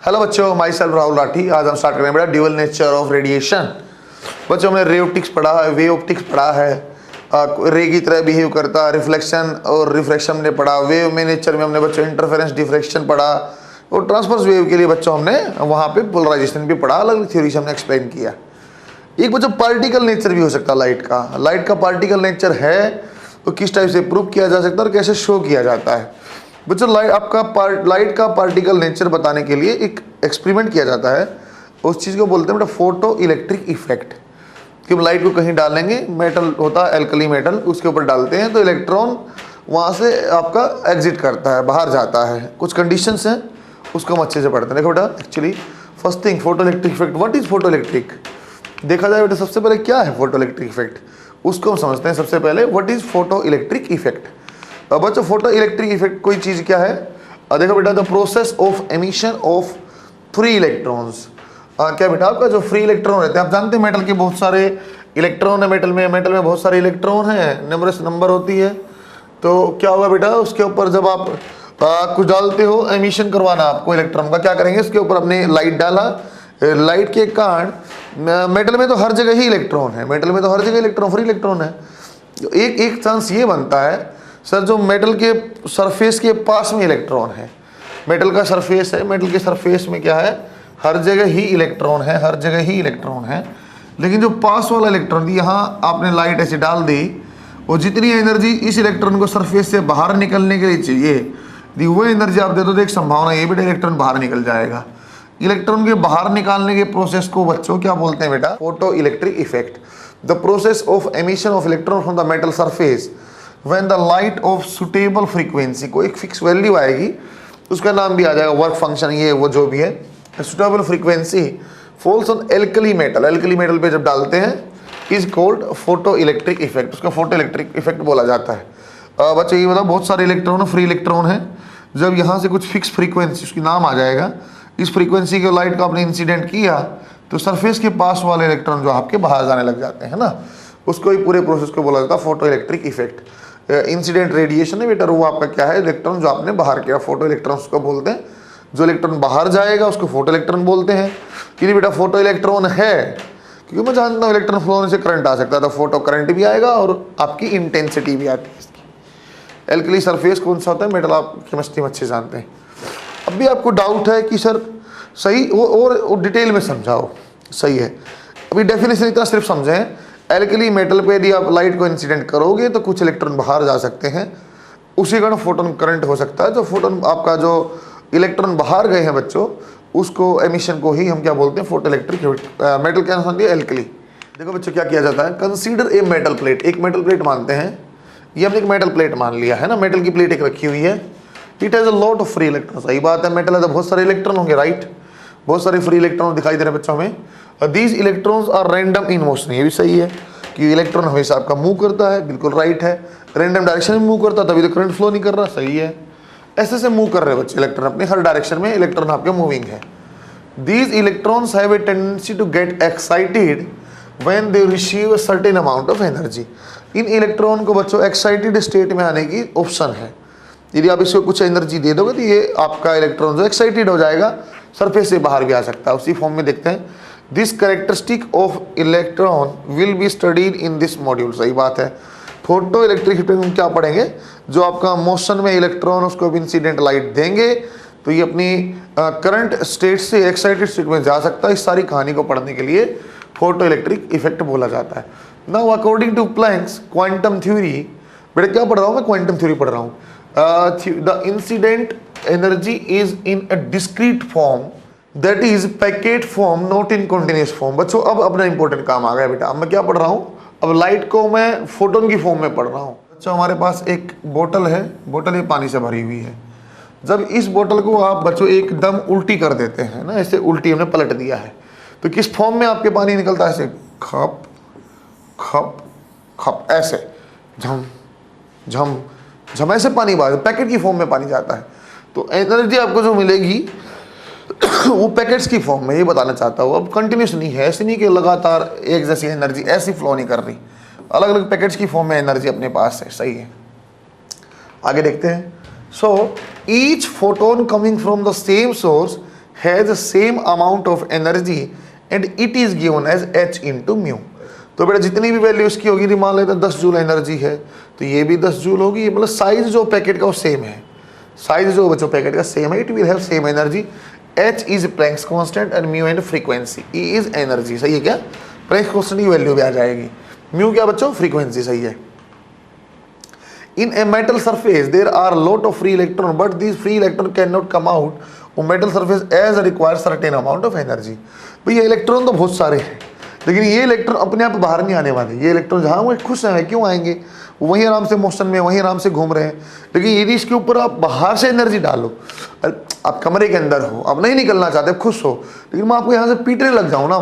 Hello बच्चों, my self Rahul Rathi. आज हम स्टार्ट करेंगे बेटा ड्यूअल नेचर ऑफ रेडिएशन। बच्चों हमने रे ऑप्टिक्स पढ़ा है, वे ऑप्टिक्स पढ़ा है, रे की तरह बिहेव करता, रिफ्लेक्शन और रिफ्रैक्शन हमने पढ़ा। वेव में नेचर में हमने बच्चों इंटरफेरेंस डिफ्रैक्शन पढ़ा और ट्रांसवर्स वेव के लिए बच्चों हमने वहाँ पे पोलराइजेशन भी पढ़ा, अलग अलग थ्योरी से हमने एक्सप्लेन किया। एक बच्चों पार्टिकल नेचर भी हो सकता है लाइट का पार्टिकल नेचर है तो किस टाइप से प्रूव किया जा सकता है और कैसे शो किया जाता है। बच्चों लाइट का पार्टिकल नेचर बताने के लिए एक एक्सपेरिमेंट किया जाता है, उस चीज़ को बोलते हैं बेटा फोटो इलेक्ट्रिक इफेक्ट। कि हम लाइट को कहीं डालेंगे, मेटल होता है एल्कली मेटल, उसके ऊपर डालते हैं तो इलेक्ट्रॉन वहाँ से आपका एग्जिट करता है, बाहर जाता है। कुछ कंडीशंस हैं, उसको हम अच्छे से पढ़ते हैं। देखो बेटा, actually first thing photo electric effect. What is photo electric? देखा जाए बेटा सबसे पहले क्या है फोटो इलेक्ट्रिक इफेक्ट, उसको हम समझते हैं। सबसे पहले what is photo electric effect. अब बच्चों फोटो इलेक्ट्रिक इफेक्ट कोई चीज़ क्या है? देखो बेटा, the process of emission of free electrons. क्या बेटा, आपका जो फ्री इलेक्ट्रॉन रहते हैं, आप जानते हैं मेटल के बहुत सारे इलेक्ट्रॉन है, मेटल में बहुत सारे इलेक्ट्रॉन हैं, नंबरस नंबर होती है। तो क्या होगा बेटा, उसके ऊपर जब आप कुछ डालते हो, एमिशन करवाना आपको इलेक्ट्रॉन का, क्या करेंगे, इसके ऊपर अपने लाइट डाला, लाइट के कारण मेटल में तो हर जगह ही इलेक्ट्रॉन है, मेटल में तो हर जगह इलेक्ट्रॉन फ्री इलेक्ट्रॉन है। एक चांस ये बनता है सर, जो मेटल के सरफेस के पास में इलेक्ट्रॉन है, मेटल का सरफेस है, मेटल के सरफेस में क्या है, हर जगह ही इलेक्ट्रॉन है, हर जगह ही इलेक्ट्रॉन है। लेकिन जो पास वाला इलेक्ट्रॉन, यहाँ आपने लाइट ऐसे डाल दी और जितनी एनर्जी इस इलेक्ट्रॉन को सरफेस से बाहर निकलने के लिए चाहिए, वो एनर्जी आप दे दो तो एक संभावना ये बेटा इलेक्ट्रॉन बाहर निकल जाएगा। इलेक्ट्रॉन के बाहर निकालने के प्रोसेस को बच्चों क्या बोलते हैं बेटा? Photo electric effect. The process of emission of electron from the metal surface when the light of suitable frequency, को एक फिक्स वैल्यू आएगी, उसका नाम भी आ जाएगा वर्क फंक्शन, ये वो जो भी है, suitable frequency falls on alkali metal पे जब डालते हैं, is called photo electric effect. उसका फोटो इलेक्ट्रिक इफेक्ट बोला जाता है। बच्चे ये बताओ, बहुत सारे इलेक्ट्रॉन फ्री इलेक्ट्रॉन है, जब यहाँ से कुछ फिक्स फ्रीक्वेंसी, उसकी नाम आ जाएगा, इस फ्रीक्वेंसी के लाइट का आपने इंसिडेंट किया तो सरफेस के पास वाले इलेक्ट्रॉन जो आपके बाहर जाने लग जाते हैं ना, उसको ही पूरे प्रोसेस को बोला जाता है photo electric effect. Incident radiation है बेटा, वो आपका क्या है, इलेक्ट्रॉन जो आपने बाहर किया, फोटो इलेक्ट्रॉन्स को बोलते हैं। जो इलेक्ट्रॉन बाहर जाएगा उसको फोटो इलेक्ट्रॉन बोलते हैं। कि बेटा फोटो इलेक्ट्रॉन है, क्योंकि मैं जानता हूँ इलेक्ट्रॉन फ्लो होने से करंट आ सकता है, तो फोटो करंट भी आएगा और आपकी इंटेंसिटी भी आती है इसकी। एल्कली सरफेस कौन सा होता है मेटल, आप केमिस्ट्री में अच्छे जानते हैं। अब भी आपको डाउट है कि सर सही वो और डिटेल में समझाओ, सही है, अभी डेफिनेशन इतना सिर्फ समझें। एल्कली मेटल पे यदि आप लाइट को इंसिडेंट करोगे तो कुछ इलेक्ट्रॉन बाहर जा सकते हैं, उसी कारण फोटोन करंट हो सकता है। जो फोटोन आपका जो इलेक्ट्रॉन बाहर गए हैं बच्चों, उसको एमिशन को ही हम क्या बोलते हैं, फोटो इलेक्ट्रिक। मेटल क्या नाम है, एल्कली। देखो बच्चों क्या किया जाता है, कंसीडर ए मेटल प्लेट। एक मेटल प्लेट मानते हैं, ये हमने एक मेटल प्लेट मान लिया है ना, मेटल की प्लेट एक रखी हुई है। It has a lot of free electron. सही बात है, मेटल है तो बहुत सारे इलेक्ट्रॉन होंगे, राइट, बहुत सारे फ्री इलेक्ट्रॉन दिखाई दे रहे हैं बच्चों में। These electrons are random in motion. ये भी सही है कि इलेक्ट्रॉन हमेशा आपका मूव करता है, बिल्कुल राइट है। रैंडम डायरेक्शन में मूव करता है, तभी तो करंट फ्लो नहीं कर रहा, सही है। ऐसे मूव कर रहे हैं बच्चे इलेक्ट्रॉन, अपने हर डायरेक्शन में इलेक्ट्रॉन आपके मूविंग है। These electrons have a tendency to get excited when they receive a certain amount of energy. इन इलेक्ट्रॉन को बच्चों एक्साइटेड स्टेट में आने की ऑप्शन है। यदि आप इसको कुछ एनर्जी दे दोगे तो ये आपका इलेक्ट्रॉन जो एक्साइटेड हो जाएगा, सरफेस से बाहर भी आ सकता है। उसी फॉर्म में देखते हैं। This characteristic of electron will be studied in this module. सही बात है, फोटो इलेक्ट्रिक इफेक्ट में क्या पढ़ेंगे, जो आपका मोशन में इलेक्ट्रॉन उसको इंसिडेंट लाइट देंगे तो ये अपनी करंट स्टेट से एक्साइटेड स्टेट में जा सकता है। इस सारी कहानी को पढ़ने के लिए फोटो इलेक्ट्रिक इफेक्ट बोला जाता है। Now according to Planck's quantum theory, बेटा क्या पढ़ रहा हूँ मैं, क्वांटम थ्योरी पढ़ रहा हूँ। The incident energy is in a discrete form, that is packet form, not in continuous form. बच्चों अब अपना इंपॉर्टेंट काम आ गया बेटा, अब मैं क्या पढ़ रहा हूँ, अब लाइट को मैं फोटोन की फॉर्म में पढ़ रहा हूँ। बच्चों हमारे पास एक बोतल है, बोतल ये पानी से भरी हुई है। जब इस बोतल को आप बच्चों एकदम उल्टी कर देते हैं ना, ऐसे उल्टी हमने पलट दिया है, तो किस फॉर्म में आपके पानी निकलता है, ऐसे खप खप खप, ऐसे झम झम झम, ऐसे पानी बाहर पैकेट की फॉर्म में पानी जाता है। तो एनर्जी आपको जो मिलेगी वो पैकेट्स की फॉर्म में, ये बताना चाहता हूँ। अब कंटिन्यूस नहीं है, ऐसे नहीं कि लगातार एक जैसी एनर्जी ऐसी फ्लो नहीं कर रही, अलग अलग पैकेट्स की फॉर्म में एनर्जी अपने पास है, सही है। आगे देखते हैं। So each photon coming from the same source has same amount of energy and it is given as h into mu. तो बेटा जितनी भी वैल्यू इसकी होगी, मान लेते हैं 10 जूल एनर्जी है तो ये भी 10 जूल होगी, मतलब साइज जो पैकेट का वो सेम है, साइज जो बच्चों पैकेट का सेम है, it will have same energy. h is Planck's constant and mu and frequency, e is energy, सही है क्या? प्लैंक्स कांस्टेंट की वैल्यू भी आ जाएगी, म्यू क्या बच्चों? फ्रीक्वेंसी, सही है। In a metal surface there are a lot of free electron but these free electron cannot come out on metal surface as requires certain amount of energy। भैया electron तो बहुत सारे हैं लेकिन ये इलेक्ट्रॉन अपने आप बाहर नहीं आने वाले। ये इलेक्ट्रॉन जहाँ वो खुश हैं क्यों आएंगे, वहीं आराम से मोशन में वहीं आराम से घूम रहे हैं। लेकिन यदि इसके ऊपर आप बाहर से एनर्जी डालो, आप कमरे के अंदर हो, आप नहीं निकलना चाहते, खुश हो, लेकिन मैं आपको यहाँ से पीटने लग जाऊँ ना,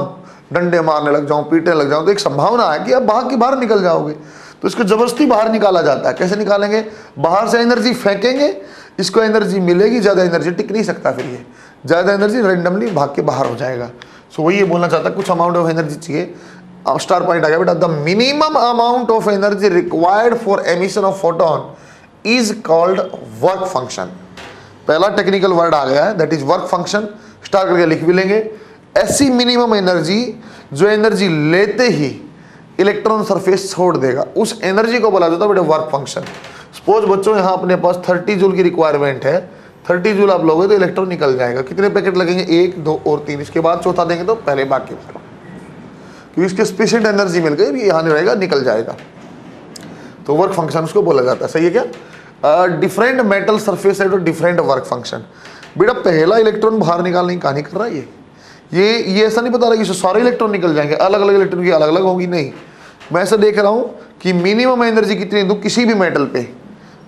डंडे मारने लग जाऊँ, पीटने लग जाऊँ, तो एक संभावना है कि आप बाहर निकल जाओगे। तो इसको जबरदस्ती बाहर निकाला जाता है। कैसे निकालेंगे? बाहर से एनर्जी फेंकेंगे, इसको एनर्जी मिलेगी, ज़्यादा एनर्जी टिक नहीं सकता, फिर ये ज़्यादा एनर्जी रेंडमली भाग के बाहर हो जाएगा। सो वही ये बोलना चाहता है, कुछ अमाउंट ऑफ एनर्जी चाहिए। स्टार पॉइंट आ गया बेटा, the minimum amount of energy required for emission of photon is called work function. पहला टेक्निकल वर्ड आ गया है, that is work function. Star करके लिख भी लेंगे। ऐसी मिनिमम एनर्जी जो एनर्जी लेते ही इलेक्ट्रॉन सरफेस छोड़ देगा, उस एनर्जी को बोला जाता है बेटा वर्क फंक्शन। सपोज बच्चों यहाँ अपने पास 30 जूल की रिक्वायरमेंट है, 30 जूल आप लोगे तो इलेक्ट्रॉन निकल जाएगा। कितने पैकेट लगेंगे? 1, 2 और 3, इसके बाद चौथा देंगे तो पहले बाकी, क्योंकि इसके स्पेसिफिक एनर्जी मिल गई, भी यहाँ नहीं रहेगा, निकल जाएगा। तो वर्क फंक्शन उसको बोला जाता है, सही है क्या? डिफरेंट मेटल सरफेस है तो डिफरेंट वर्क फंक्शन। बेटा पहला इलेक्ट्रॉन बाहर निकालने की कहानी कर रहा है ये ऐसा नहीं बता रहा कि सारे इलेक्ट्रॉन निकल जाएंगे, अलग अलग इलेक्ट्रॉन की अलग अलग होगी, नहीं। मैं ऐसा देख रहा हूँ कि मिनिमम एनर्जी कितनी दूँ किसी भी मेटल पे,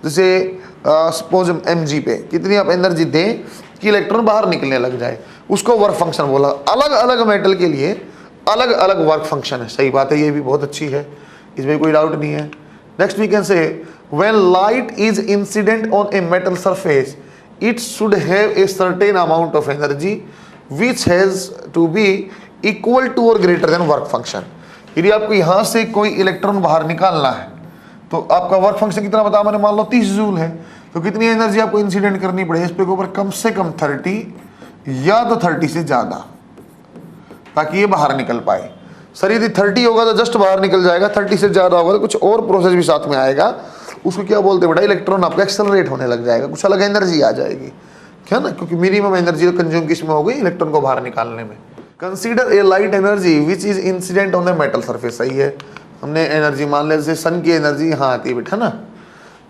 जैसे सपोज mg पे कितनी आप एनर्जी दें कि इलेक्ट्रॉन बाहर निकलने लग जाए, उसको वर्क फंक्शन बोला। अलग अलग मेटल के लिए अलग अलग वर्क फंक्शन है, सही बात है, ये भी बहुत अच्छी है, इसमें कोई डाउट नहीं है। Next we can say when light is incident on a metal surface it should have a certain amount of energy which has to be equal to or greater than work function। यदि आपको यहाँ से कोई electron बाहर निकालना है तो आपका वर्क फंक्शन कितना बताया मैंने, मान लो 30 जूल है, तो कितनी एनर्जी आपको इंसिडेंट करनी पड़ेगी इस पे के ऊपर? कम से कम 30 या तो 30 से ज़्यादा, ताकि ये बाहर निकल पाए। सर यदि 30 होगा तो जस्ट बाहर निकल जाएगा, 30 से ज़्यादा होगा तो कुछ और प्रोसेस भी साथ में आएगा, उसको क्या बोलते हैं बेटा? इलेक्ट्रॉन आपका एक्सेलरेट होने लग जाएगा, कुछ अलग एनर्जी आ जाएगी, क्या ना, क्योंकि मिनिमम एनर्जी कंज्यूम किसमें हो गई? इलेक्ट्रॉन को बाहर निकालने में। Consider a light energy which is incident on the metal surface, सही है। हमने एनर्जी मान ले, जैसे सन की एनर्जी यहाँ आती है बेटा ना।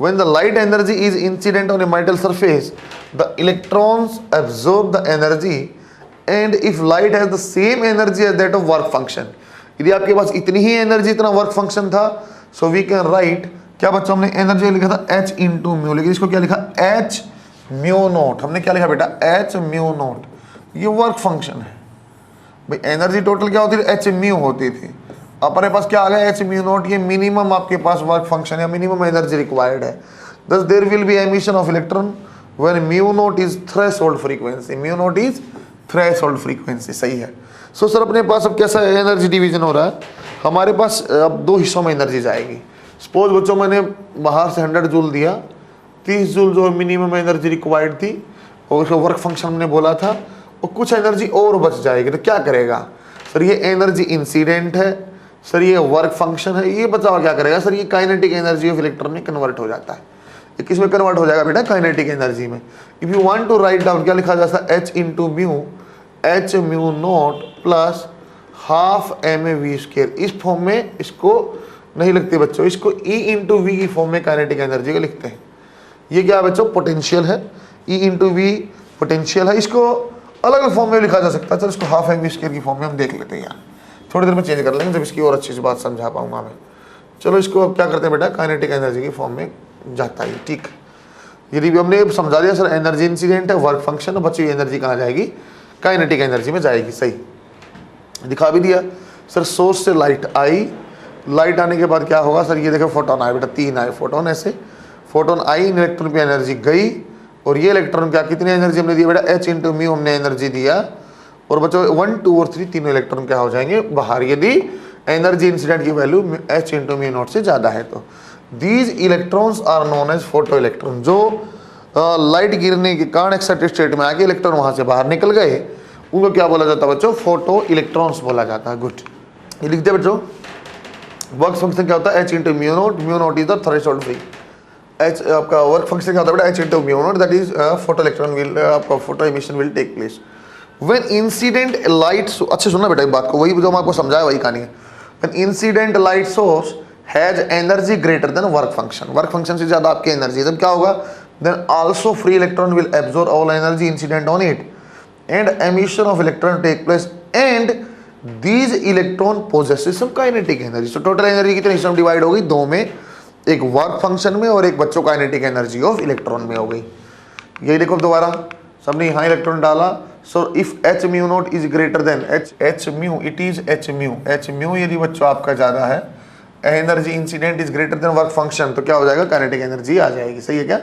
When the light energy is incident on a metal surface the electrons absorb the energy and if light has the same energy as that of work function. यदि आपके पास इतनी ही एनर्जी, इतना वर्क फंक्शन था, सो वी कैन राइट, क्या बच्चों हमने एनर्जी लिखा था h इंटू म्यू, लेकिन इसको क्या लिखा? h mu note. हमने क्या लिखा बेटा? h mu naught. ये वर्क फंक्शन है भाई। एनर्जी टोटल क्या होती थी? h म्यू होती थी। अपने पास क्या आ गया? h mu naught. ये मिनिमम आपके पास वर्क फंक्शन या मिनिमम एनर्जी रिक्वायर्ड है। Thus there will be emission of electron when mu naught is threshold frequency. Mu naught is threshold frequency, सही है। सो सर अपने पास अब कैसा एनर्जी डिवीजन हो रहा है? हमारे पास अब 2 हिस्सों में एनर्जी जाएगी। सपोज बच्चों मैंने बाहर से 100 जूल दिया, 30 जूल जो मिनिमम एनर्जी रिक्वायर्ड थी और उसका वर्क फंक्शन हमने बोला था, और कुछ एनर्जी और बच जाएगी, तो क्या करेगा? सर ये एनर्जी इंसिडेंट है, सर ये वर्क फंक्शन है, ये बचा हुआ क्या करेगा? सर ये काइनेटिक एनर्जी ऑफ इलेक्ट्रॉन में कन्वर्ट हो जाता है। ये किस में कन्वर्ट हो जाएगा बेटा? काइनेटिक एनर्जी में। If you want to write down, क्या लिखा जा सकता है? h into mu, h mu naught plus half mv²। इस फॉर्म में इसको नहीं लिखते बच्चों, इसको E इंटू वी की फॉर्म में काइनेटिक एनर्जी को लिखते हैं। ये क्या है बच्चों? पोटेंशियल है, E इंटू वी पोटेंशियल है। इसको अलग अलग फॉर्म में लिखा जा सकता है। चलो इसको हाफ mv² की फॉर्म में हम देख लेते हैं यार, थोड़ी देर में चेंज कर लेंगे जब इसकी और अच्छी से बात समझा पाऊंगा मैं। चलो इसको अब क्या करते हैं बेटा? काइनेटिक एनर्जी की फॉर्म में जाता है, ठीक। यदि भी हमने समझा दिया सर एनर्जी इंसिडेंट है, वर्क फंक्शन, बची हुई एनर्जी कहाँ जाएगी? काइनेटिक एनर्जी में जाएगी, सही दिखा भी दिया। सर सोर्स से लाइट आई, लाइट आने के बाद क्या होगा? सर ये देखो फोटोन आए बेटा, 3 आए फोटोन। ऐसे फोटोन आई, इलेक्ट्रॉन पे एनर्जी गई, और ये इलेक्ट्रॉन क्या, कितनी एनर्जी हमने दी बेटा? h इंटू म्यू हमने एनर्जी दिया, और बच्चों 1, 2 और 3 तीनों इलेक्ट्रॉन क्या हो जाएंगे? बाहर, यदि एनर्जी इंसिडेंट की value h into mu naught से ज़्यादा है तो। These electrons are known as photo electron. जो लाइट गिरने के कारण एक्साइटेड स्टेट में आके इलेक्ट्रॉन वहां से बाहर निकल गए, उनको क्या बोला जाता है बच्चों? फोटो इलेक्ट्रॉन्स बोला जाता है। गुड, ये लिखते हैं बच्चों। वर्क फंक्शन क्या होता है? H into mu naught is the threshold free. H आपका वर्क फंक्शन क्या होता है बेटा? H into mu naught, that is photo electron will आपका photo emission will take place when incident light. अच्छे सुनना बेटा एक बात को, वही जो मैं आपको समझाया वही कहानी है। When incident light source has energy greater than work function, work function से ज्यादा आपकी एनर्जी, तब क्या होगा? Then also free electron will absorb all energy incident on it and emission of electron take place and these electron possesses some kinetic energy. तो total energy कितनी हिस्सों में डिवाइड हो गई? दो में, एक वर्क फंक्शन में और एक बच्चों काइनेटिक एनर्जी ऑफ इलेक्ट्रॉन में हो गई। यही देखो दोबारा, सबने यहाँ इलेक्ट्रॉन डाला। So if H mu naught is greater then H mu, it is H mu यदि बच्चों आपका ज्यादा है, energy incident is greater than work function, तो क्या हो जाएगा? काइनेटिक एनर्जी आ जाएगी। सही है क्या?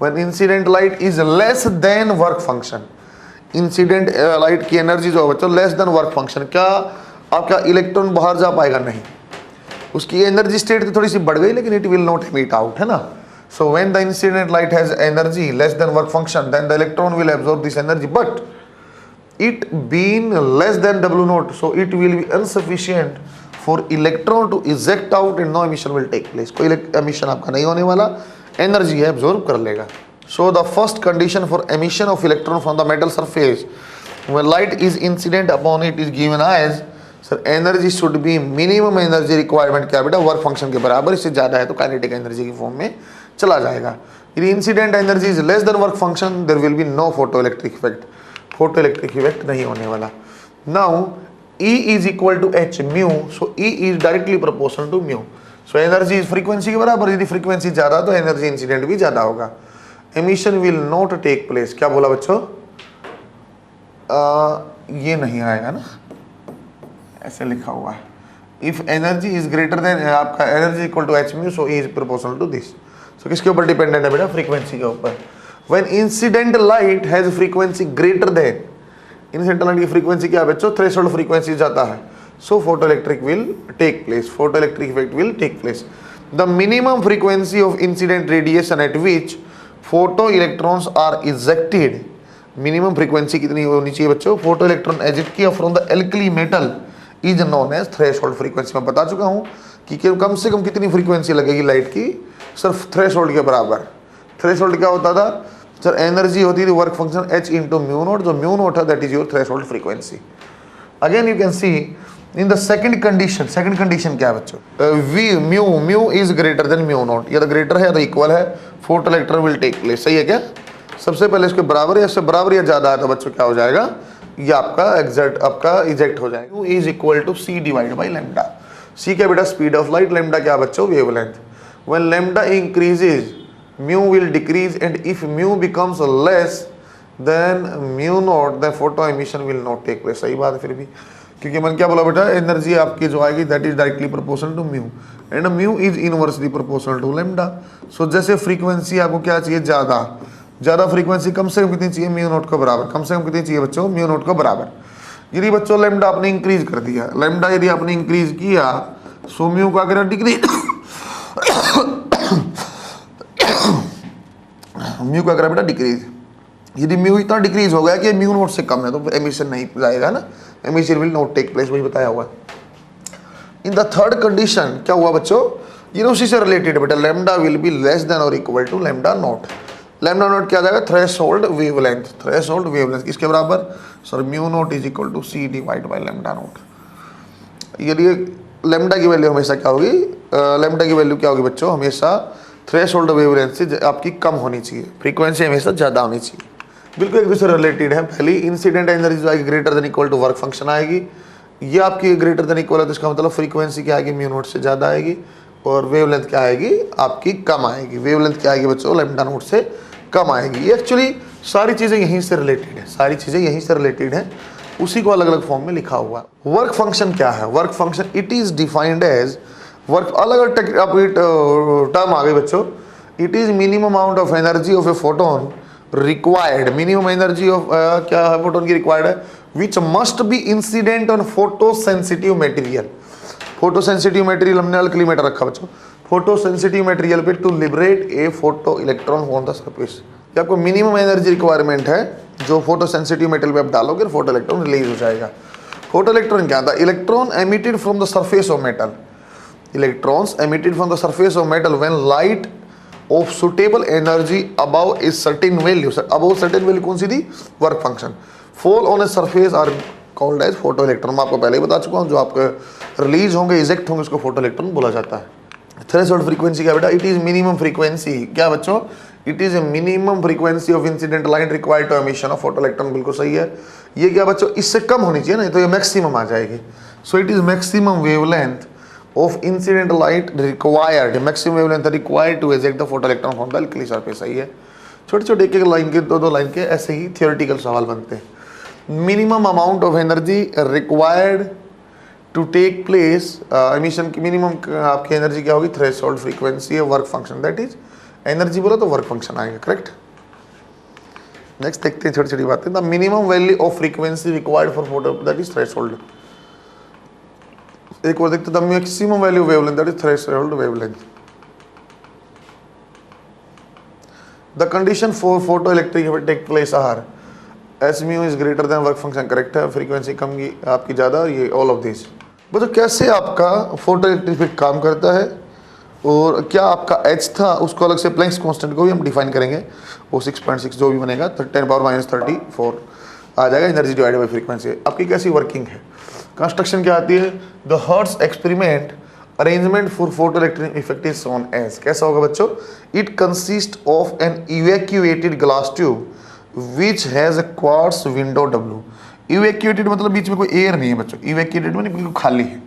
When incident light is less than work function, incident light की एनर्जी जो है बच्चों लेस देन वर्क फंक्शन, क्या आपका इलेक्ट्रॉन बाहर जा पाएगा? नहीं, उसकी एनर्जी स्टेट तो थोड़ी सी बढ़ गई लेकिन it will not emit out, है ना। So when the incident light has energy less than work function, then the electron will absorb this energy, but it being less than W naught, so it will be insufficient for electron to eject out and no emission will take place। कोई emission आपका नहीं होने वाला, energy है absorb कर लेगा। So the first condition for emission of electron from the metal surface when light is incident upon it is given as, sir energy should be minimum energy requirement क्या बेटा? Work function के बराबर, इससे ज्यादा है तो काइनेटिक एनर्जी की form में चला जाएगा। यदि incident energy is less than work function, there will be no photo electric effect, photo electric effect नहीं होने वाला। Now E is equal to H mu, so E is directly proportional to mu. So energy is frequency के बराबर, यदि frequency ज्यादा तो energy incident भी ज्यादा होगा। Emission will not take place, क्या बोला बच्चों? ये नहीं आएगा ना, ऐसे लिखा हुआ है। If energy is greater than आपका energy equal to H mu, so E is proportional to this. So किसके ऊपर डिपेंडेंट है बेटा? फ्रीक्वेंसी के ऊपर। When incident light has frequency greater than, incident light की फ्रीक्वेंसी क्या है बच्चों? थ्रेशोल्ड फ्रीक्वेंसी जाता है, so photoelectric will take place, photoelectric effect will take place. The minimum frequency of incident radiation at which photo electrons are ejected, minimum frequency कितनी होनी चाहिए बच्चों? फोटो इलेक्ट्रॉन एजेक्ट किया from the alkali metal is known as threshold frequency. मैं बता चुका हूँ कि कम से कम कितनी फ्रीक्वेंसी लगेगी लाइट की? सिर्फ थ्रेशोल्ड के बराबर। थ्रेशोल्ड क्या होता था सर? एनर्जी होती थी work function H into mu naught, जो म्यू नोट है that is your threshold frequency. Again you can see in the second condition, second condition क्या है बच्चों? Mu is greater than mu naught, या तो greater है या तो इक्वल है, photo electron will take place. सही है क्या? सबसे पहले इसके बराबर या इससे बराबर या ज्यादा है तो बच्चों क्या हो जाएगा? ये आपका एग्जैक्ट आपका इजेक्ट हो जाएगा। Mu is equal to C divide by lambda. C क्या बेटा? स्पीड ऑफ लाइट, लैम्डा क्या बच्चों? Wavelength. When lambda increases mu will decrease, and if mu becomes less than mu naught, then photo emission will not take place। सही बात है फिर भी, क्योंकि मैंने क्या बोला बेटा? एनर्जी आपकी जो आएगी that is directly proportional to mu, and mu is inversely proportional to lambda. So जैसे फ्रीक्वेंसी आपको क्या चाहिए? ज्यादा फ्रीक्वेंसी कम से कम कितनी चाहिए? म्यू नोट को बराबर। कम से कम कितनी चाहिए बच्चों? म्यू नोट को बराबर। यदि बच्चों लैम्डा आपने इंक्रीज कर दिया, लैम्डा यदि आपने इंक्रीज किया, सो म्यू का करें डिक्रीज, म्यू का करा बेटा डिक्रीज। यदि म्यू इतना डिक्रीज हो गया कि म्यू नोट से कम है तो एमिशन नहीं जाएगा ना, emission will not take place, वही बताया हुआ है। इन द थर्ड कंडीशन क्या हुआ बच्चों? ये उसी से रिलेटेड बेटा, lambda will be less than और equal to lambda naught. Lambda naught क्या आ जाएगा? Threshold wavelength. थ्रेशोल्ड वेवलेंथ किसके बराबर? Sir mu naught is equal to C divide by lambda naught. यदि लैम्डा की वैल्यू हमेशा क्या होगी? लैम्डा की वैल्यू क्या होगी बच्चों? हमेशा थ्रेशोल्ड वेवलेंथ से आपकी कम होनी चाहिए, फ्रीक्वेंसी हमेशा ज़्यादा होनी चाहिए। बिल्कुल एक दूसरे रिलेटेड है। पहली इंसिडेंट एनर्जी जो आएगी greater than equal to work function आएगी, ये आपकी ग्रेटर देन इक्वल है तो इसका मतलब फ्रीक्वेंसी क्या आएगी? म्यू नोट से ज़्यादा आएगी, और वेवलेंथ क्या आएगी? आपकी कम आएगी। वेवलेंथ क्या आएगी बच्चों? लैम्डा नोट से कम आएगी। ये एक्चुअली सारी चीज़ें यहीं से रिलेटेड है, सारी चीज़ें यहीं से रिलेटेड हैं, उसी को अलग अलग फॉर्म में लिखा हुआ। वर्क फंक्शन क्या है? Work function it is defined as work, अलग अलग टर्म आ गई बच्चों। It is minimum amount of energy of a photon required, minimum energy of क्या है फोटोन की रिक्वायर्ड है, which must be incident on photo sensitive material. Photo sensitive material हमने अल्कली मेटर रखा बच्चों, फोटो सेंसिटिव मटेरियल पे to liberate a photo electron on the surface. ये आपको मिनिमम एनर्जी रिक्वायरमेंट है जो फोटो सेंसिटिव मेटल पे आप डालोगे फोटो इलेक्ट्रॉन रिलीज हो जाएगा। फोटो इलेक्ट्रॉन क्या था? Electron emitted from the surface of metal, electrons emitted from the surface of metal when light of suitable energy above a certain value, above certain value कौन सी थी? Work function, fall on a surface are called as photo electron. मैं आपको पहले ही बता चुका हूँ, जो आपके रिलीज होंगे इजेक्ट होंगे उसको फोटो इलेक्ट्रॉन बोला जाता है। थ्रेशोल्ड फ्रीक्वेंसी क्या बेटा? इट इज मिनिमम फ्रीक्वेंसी, क्या बच्चों? It is A minimum frequency of incident light required to emission of photo electron. बिल्कुल सही है। ये क्या बच्चों? इससे कम होनी चाहिए ना, तो ये मैक्सिमम आ जाएगी। So it is maximum wavelength of incident light required, maximum wavelength required to eject the photo electron from the alkali surface. सही है। छोटे छोटे एक एक लाइन के, दो लाइन के ऐसे ही थियोरेटिकल सवाल बनते हैं। Minimum amount of energy required to take place, emission की मिनिमम आपकी एनर्जी क्या होगी? थ्रेशोल्ड फ्रीक्वेंसी है work function, that is energy बोला तो वर्क फंक्शन आएगा, करेक्ट। नेक्स्ट देखते हैं छोटी छोटी बातें। The minimum value of frequency required for photo, that is threshold. एक और देखते हैं the maximum value wavelength, that is threshold wavelength. The condition for photo electric take place R S mu is greater than work function, correct है। Frequency कम की आपकी ज़्यादा, ये all of this. बच्चों कैसे आपका फोटो इलेक्ट्रिक काम करता है और क्या आपका एच था उसको अलग से प्लैंक्स कांस्टेंट को भी हम डिफाइन करेंगे। वो 6.6 जो भी बनेगा 10⁻⁻34 आ जाएगा एनर्जी डिवाइडेड बाई फ्रीक्वेंसी। आपकी कैसी वर्किंग है? कंस्ट्रक्शन क्या आती है? The Hertz experiment arrangement for photo electric effect is shown as. कैसा होगा बच्चों? It consist of an evacuated glass tube which has a quartz window W. Evacuated मतलब बीच में कोई एयर नहीं है बच्चों, इवैक्यूएटेड मतलब बिल्कुल खाली है।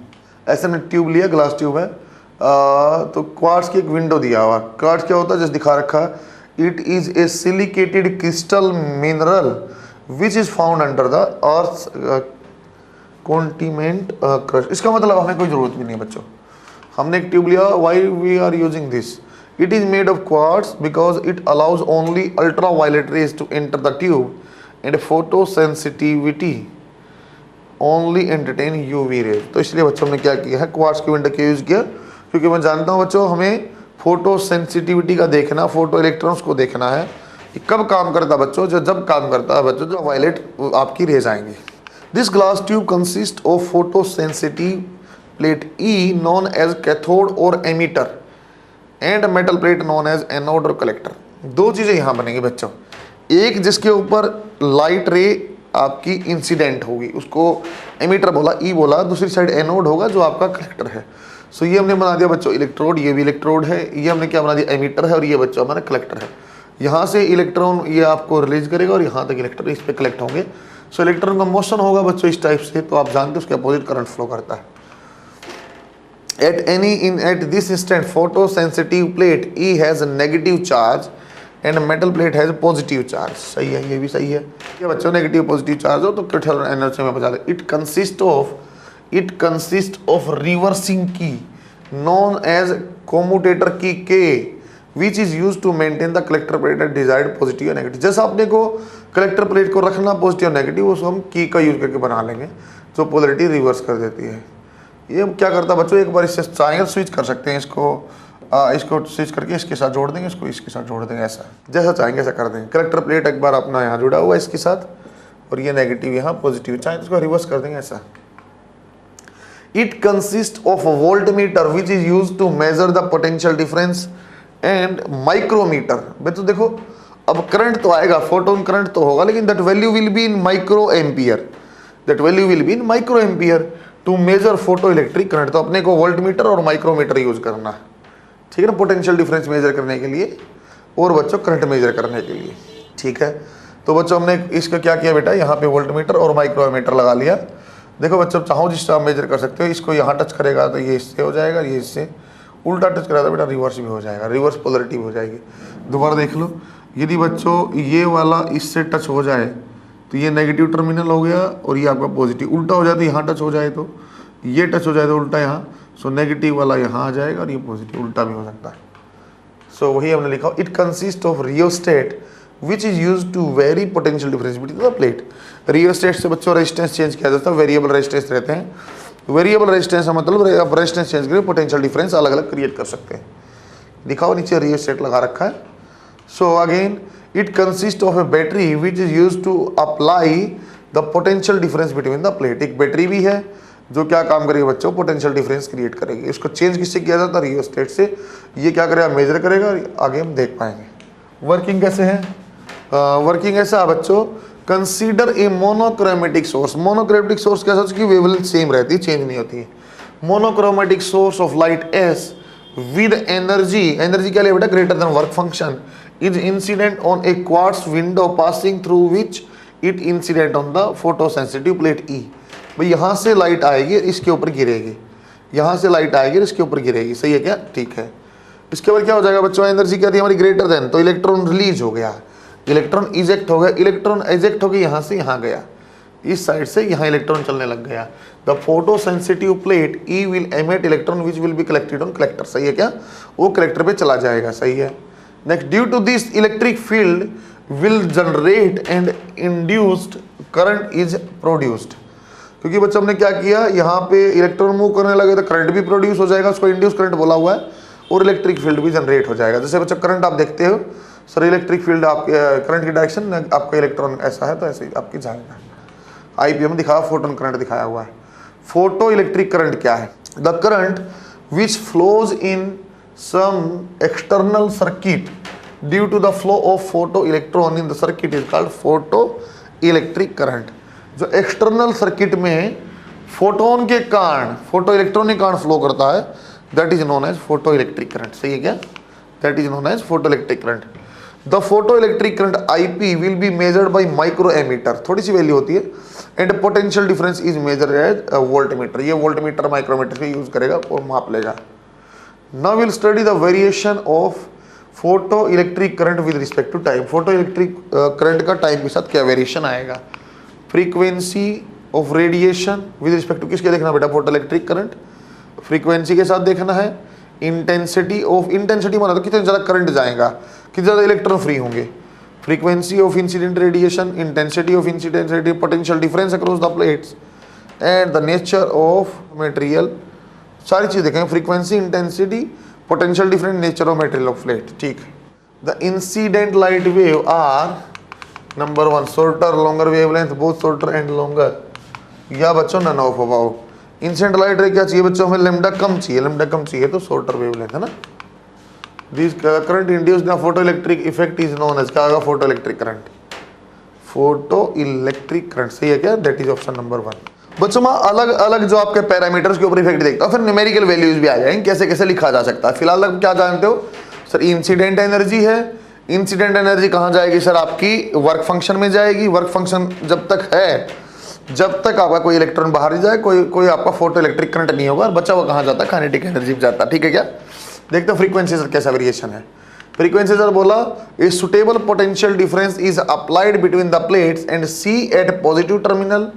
ऐसा ने ट्यूब लिया, ग्लास ट्यूब है, तो क्वार्ट्ज की एक विंडो दिया हुआ। क्वार्ट्ज क्या होता है? जैसे दिखा रखा है, it is a silicated crystal mineral which is found under the earth continent crust. इसका मतलब हमें कोई जरूरत भी नहीं है बच्चों। हमने एक ट्यूब लिया, why we are using this? It is made of quartz because it allows only ultra violet rays to enter the tube and photo sensitivity only entertain UV rays. तो इसलिए बच्चों ने क्या किया है? क्वार्ट्ज की विंडो क्यों यूज किया? क्योंकि मैं जानता हूँ बच्चों हमें फोटो सेंसिटिविटी का देखना, फोटो इलेक्ट्रॉन्स को देखना है। ये कब काम करता है बच्चों? जब काम करता है बच्चों जो वायलेट आपकी रेज आएंगे। This glass tube consist of photo sensitive plate E known as cathode और emitter and metal plate known as anode और कलेक्टर। दो चीज़ें यहाँ बनेंगी बच्चों, एक जिसके ऊपर लाइट रे आपकी इंसिडेंट होगी उसको एमीटर बोला, ई बोला, दूसरी साइड एनोड होगा जो आपका कलेक्टर है। सो ये हमने बना दिया बच्चों इलेक्ट्रोड, ये भी इलेक्ट्रोड है, ये हमने क्या बना दिया? एमीटर है, और ये बच्चों हमारा कलेक्टर है। यहाँ से इलेक्ट्रॉन ये आपको रिलीज करेगा और यहाँ तक इलेक्ट्रॉन इस पे कलेक्ट होंगे। सो इलेक्ट्रॉन का मोशन होगा बच्चों इस टाइप से, तो आप जानते हो उसके अपोजिट करंट फ्लो करता है। At this instant photo sensitive plate E has a negative charge and metal plate has a positive charge। सही है, ये भी सही है। ये बच्चों नेगेटिव पॉजिटिव चार्ज हो तो कैथोड एनर्जी में बचा दे। It consists of reversing key known as commutator key K which is used to maintain the collector plate at desired positive or negative। जैसा आपने को कलेक्टर प्लेट को रखना पॉजिटिव और नेगेटिव, उसको हम की का यूज करके बना लेंगे जो पोलरिटी रिवर्स कर देती है। ये क्या करता है बच्चों? एक बार इससे चाहेंगे स्विच कर सकते हैं, इसको स्विच करके इसके साथ जोड़ देंगे, इसको इसके साथ जोड़ देंगे, ऐसा जैसा चाहेंगे ऐसा कर देंगे। कलेक्टर प्लेट एक बार अपना यहाँ जुड़ा हुआ है इसके साथ और ये नेगेटिव यहाँ पॉजिटिव, चाहे इसको रिवर्स कर देंगे ऐसा। It consist of voltmeter which is use to measure the potential difference and micrometer. तो देखो अब करंट तो आएगा, फोटोन करंट तो होगा, लेकिन that value will be in micro ampere, that value will be in micro ampere to measure photo electric current. तो अपने को वोल्टमीटर और माइक्रोमीटर यूज करना है, ठीक है ना, पोटेंशियल डिफरेंस मेजर करने के लिए और बच्चों करंट मेजर करने के लिए, ठीक है। तो बच्चों हमने इसका क्या किया बेटा, यहाँ पे वोल्टमीटर और माइक्रोमीटर लगा लिया। देखो बच्चों चाहो जिससे आप मेजर कर सकते हो, इसको यहाँ टच करेगा तो ये इससे हो जाएगा, ये इससे उल्टा टच करेगा तो बेटा रिवर्स भी हो जाएगा, रिवर्स पोलरिटी हो जाएगी। दोबारा देख लो, यदि बच्चों ये वाला इससे टच हो जाए तो ये नेगेटिव टर्मिनल हो गया और ये आपका पॉजिटिव, उल्टा हो जाए तो यहाँ टच हो जाए तो ये टच हो जाए तो उल्टा यहाँ, सो नेगेटिव वाला यहाँ आ जाएगा और ये पॉजिटिव उल्टा भी हो सकता है। सो वही हमने लिखा, it consist of rheostat which is use to vary potential difference between the plate. Rheostat से बच्चों रेजिस्टेंस चेंज किया जाता है, वेरिएबल रेजिस्टेंस रहते हैं। वेरिएबल रेजिस्टेंस का मतलब आप रेजिस्टेंस चेंज करके पोटेंशियल डिफरेंस अलग अलग क्रिएट कर सकते हैं। दिखाओ नीचे रियोस्टेट लगा रखा है। So again it consist of a battery which is use to apply the potential difference between the plate. एक बैटरी भी है जो क्या काम करेगी बच्चों, पोटेंशियल डिफरेंस क्रिएट करेगी। इसको चेंज किससे किया जाता है, रियोस्टेट से। ये क्या करेगा, मेजर करेगा, आगे हम देख पाएंगे। वर्किंग कैसे है, वर्किंग ऐसा है बच्चों, consider a monochromatic source. Monochromatic source कैसा, उसकी वेवलेंथ सेम रहती है, चेंज नहीं होती है। Monochromatic source of light S with energy, energy क्या लिया बेटा, greater than work function, is incident on a quartz window passing through which it incident on the photosensitive plate E. भाई यहाँ से लाइट आएगी, इसके ऊपर गिरेगी, यहाँ से लाइट आएगी, इसके ऊपर गिरेगी, सही है क्या, ठीक है। इसके बाद क्या हो जाएगा बच्चों, एनर्जी क्या थी हमारी, ग्रेटर देन, तो इलेक्ट्रॉन रिलीज हो गया, इलेक्ट्रॉन इजेक्ट हो गया, इलेक्ट्रॉन इजेक्ट हो गया यहाँ से यहाँ गया, इस साइड से यहाँ इलेक्ट्रॉन चलने लग गया। The photo sensitive plate E will emit electron which will be collected on collector, सही है क्या, वो कलेक्टर पे चला जाएगा, सही है। Next, due to this electric field will generate and induced current is produced. क्योंकि बच्चों हमने क्या किया, यहाँ पे इलेक्ट्रॉन मूव करने लगे तो करंट भी प्रोड्यूस हो जाएगा, उसको इंड्यूस करंट बोला हुआ है, और इलेक्ट्रिक फील्ड भी जनरेट हो जाएगा। जैसे बच्चों करंट आप देखते हो, सर इलेक्ट्रिक फील्ड आपके करंट की डायरेक्शन, आपका इलेक्ट्रॉन ऐसा है तो ऐसे ही आपकी जाएगा। आईपीएम में दिखाया, फोटोन करंट दिखाया हुआ है। फोटो इलेक्ट्रिक करंट क्या है, the current which flows in some external circuit due to the flow of photo electron in the circuit is called photo electric current. जो एक्सटर्नल सर्किट में photon के कारण, photo electron के कारण flow करता है, that is known as photo electric current, सही है क्या, that is known as photo electric current. The photo electric current IP will be measured by micro ammeter, थोड़ी सी वैल्यू होती है, and potential difference is measured as voltmeter. ये voltmeter micrometer से use करेगा और माप लेगा। Now will study the variation of photo electric current with respect to time. Photo electric current का टाइम के साथ क्या वेरिएशन आएगा। Frequency of radiation with respect to किसके देखना बेटा, फोटो इलेक्ट्रिक करंट, फ्रीक्वेंसी के साथ देखना है। इंटेंसिटी ऑफ, इंटेंसिटी माना तो कितने ज़्यादा करंट जाएगा, कितने ज़्यादा इलेक्ट्रॉन फ्री होंगे। Frequency of incident radiation, intensity of incident radiation, potential difference across the plates and the nature of material, सारी चीज़ देखेंगे। Frequency, intensity, potential difference, nature of material of plate, ठीक है। The incident light wave are number 1 shorter, longer wavelength, both shorter and longer, या बच्चों none of above. Incident light ray क्या चाहिए बच्चों, हमें लैम्डा कम चाहिए, लैम्डा कम चाहिए तो शॉर्टर वेवलेंथ है ना। This current induced in photo electric effect is known as, क्या होगा, photo electric current, photo electric current, सही है क्या, दैट इज ऑप्शन नंबर 1। बच्चों मैं अलग अलग जो आपके पैरामीटर्स के ऊपर इफेक्ट देखता हूँ, फिर न्यूमेरिकल वैल्यूज भी आ जाएंगे, कैसे कैसे लिखा जा सकता है। फिलहाल आप क्या जानते हो सर, इंसिडेंट एनर्जी है, इंसिडेंट एनर्जी कहाँ जाएगी सर, आपकी वर्क फंक्शन में जाएगी। वर्क फंक्शन जब तक है, जब तक आपका कोई इलेक्ट्रॉन बाहर नहीं जाए, कोई आपका फोटो इलेक्ट्रिक करंट नहीं होगा, और बच्चा वो कहाँ जाता है, काइनेटिक एनर्जी में जाता है, ठीक है क्या। देखते हो फ्रीक्वेंसी सर कैसा वेरिएशन है। फ्रीक्वेंसी सर बोला, a suitable potential difference is applied between the plates and C at positive terminal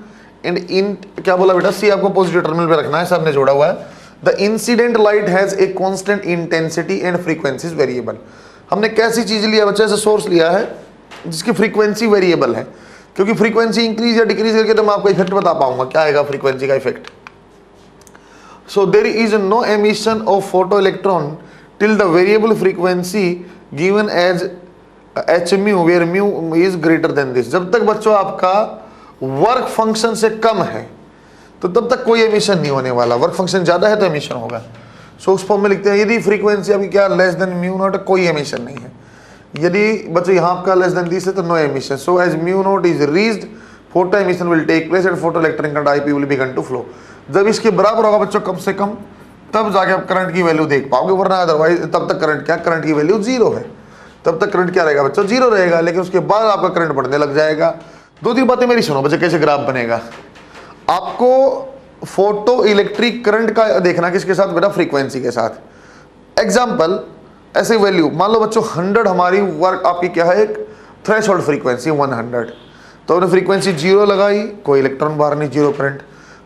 and in, क्या बोला बेटा, सी आपको पॉजिटिव टर्मिनल पे रखना है, सर ने जोड़ा हुआ है। The incident light has a constant intensity and frequency variable. हमने कैसी चीज लिया बच्चे, ऐसे सोर्स लिया है जिसकी फ्रीक्वेंसी वेरिएबल है, क्योंकि फ्रीक्वेंसी इंक्रीज या डिक्रीज करके तो मैं आपको इफेक्ट बता पाऊंगा, क्या आएगा फ्रीक्वेंसी का effect. So there is no emission of photo electron till the variable frequency given as H mu, where mu is greater than this. जब तक बच्चों आपका वर्क फंक्शन से कम है तो तब तक कोई एमिशन नहीं होने वाला, वर्क फंक्शन ज्यादा है तो एमिशन होगा। सो उस फॉर्म में लिखते हैं, यदि फ्रीक्वेंसी आपकी क्या लेस देन म्यू नॉट, कोई एमिशन नहीं है। यदि बच्चों यहाँ आपका लेस देन दिस है तो no emission. So as mu naught is reached, photo emission will take place and photo electric current IP will begin to flow. जब इसके बराबर होगा बच्चों कम से कम, तब जाके आप करंट की वैल्यू देख पाओगे, वरना अदरवाइज तब तक करंट क्या, करंट की वैल्यू 0 है, तब तक करंट क्या रहेगा बच्चों, 0 रहेगा। लेकिन उसके बाद आपका करंट बढ़ने लग जाएगा। 2-3 बातें मेरी सुनो बच्चों, कैसे ग्राफ बनेगा। आपको फोटो इलेक्ट्रिक करंट का देखना किसके साथ बेटा, फ्रीक्वेंसी के साथ। एग्जाम्पल ऐसे वैल्यू मान लो बच्चों 100 हमारी वर्क आपकी क्या है, एक थ्रेशोल्ड फ्रीक्वेंसी 100, तो हमने फ्रीक्वेंसी 0 लगाई, कोई इलेक्ट्रॉन बाहर नहीं, 0 करंट।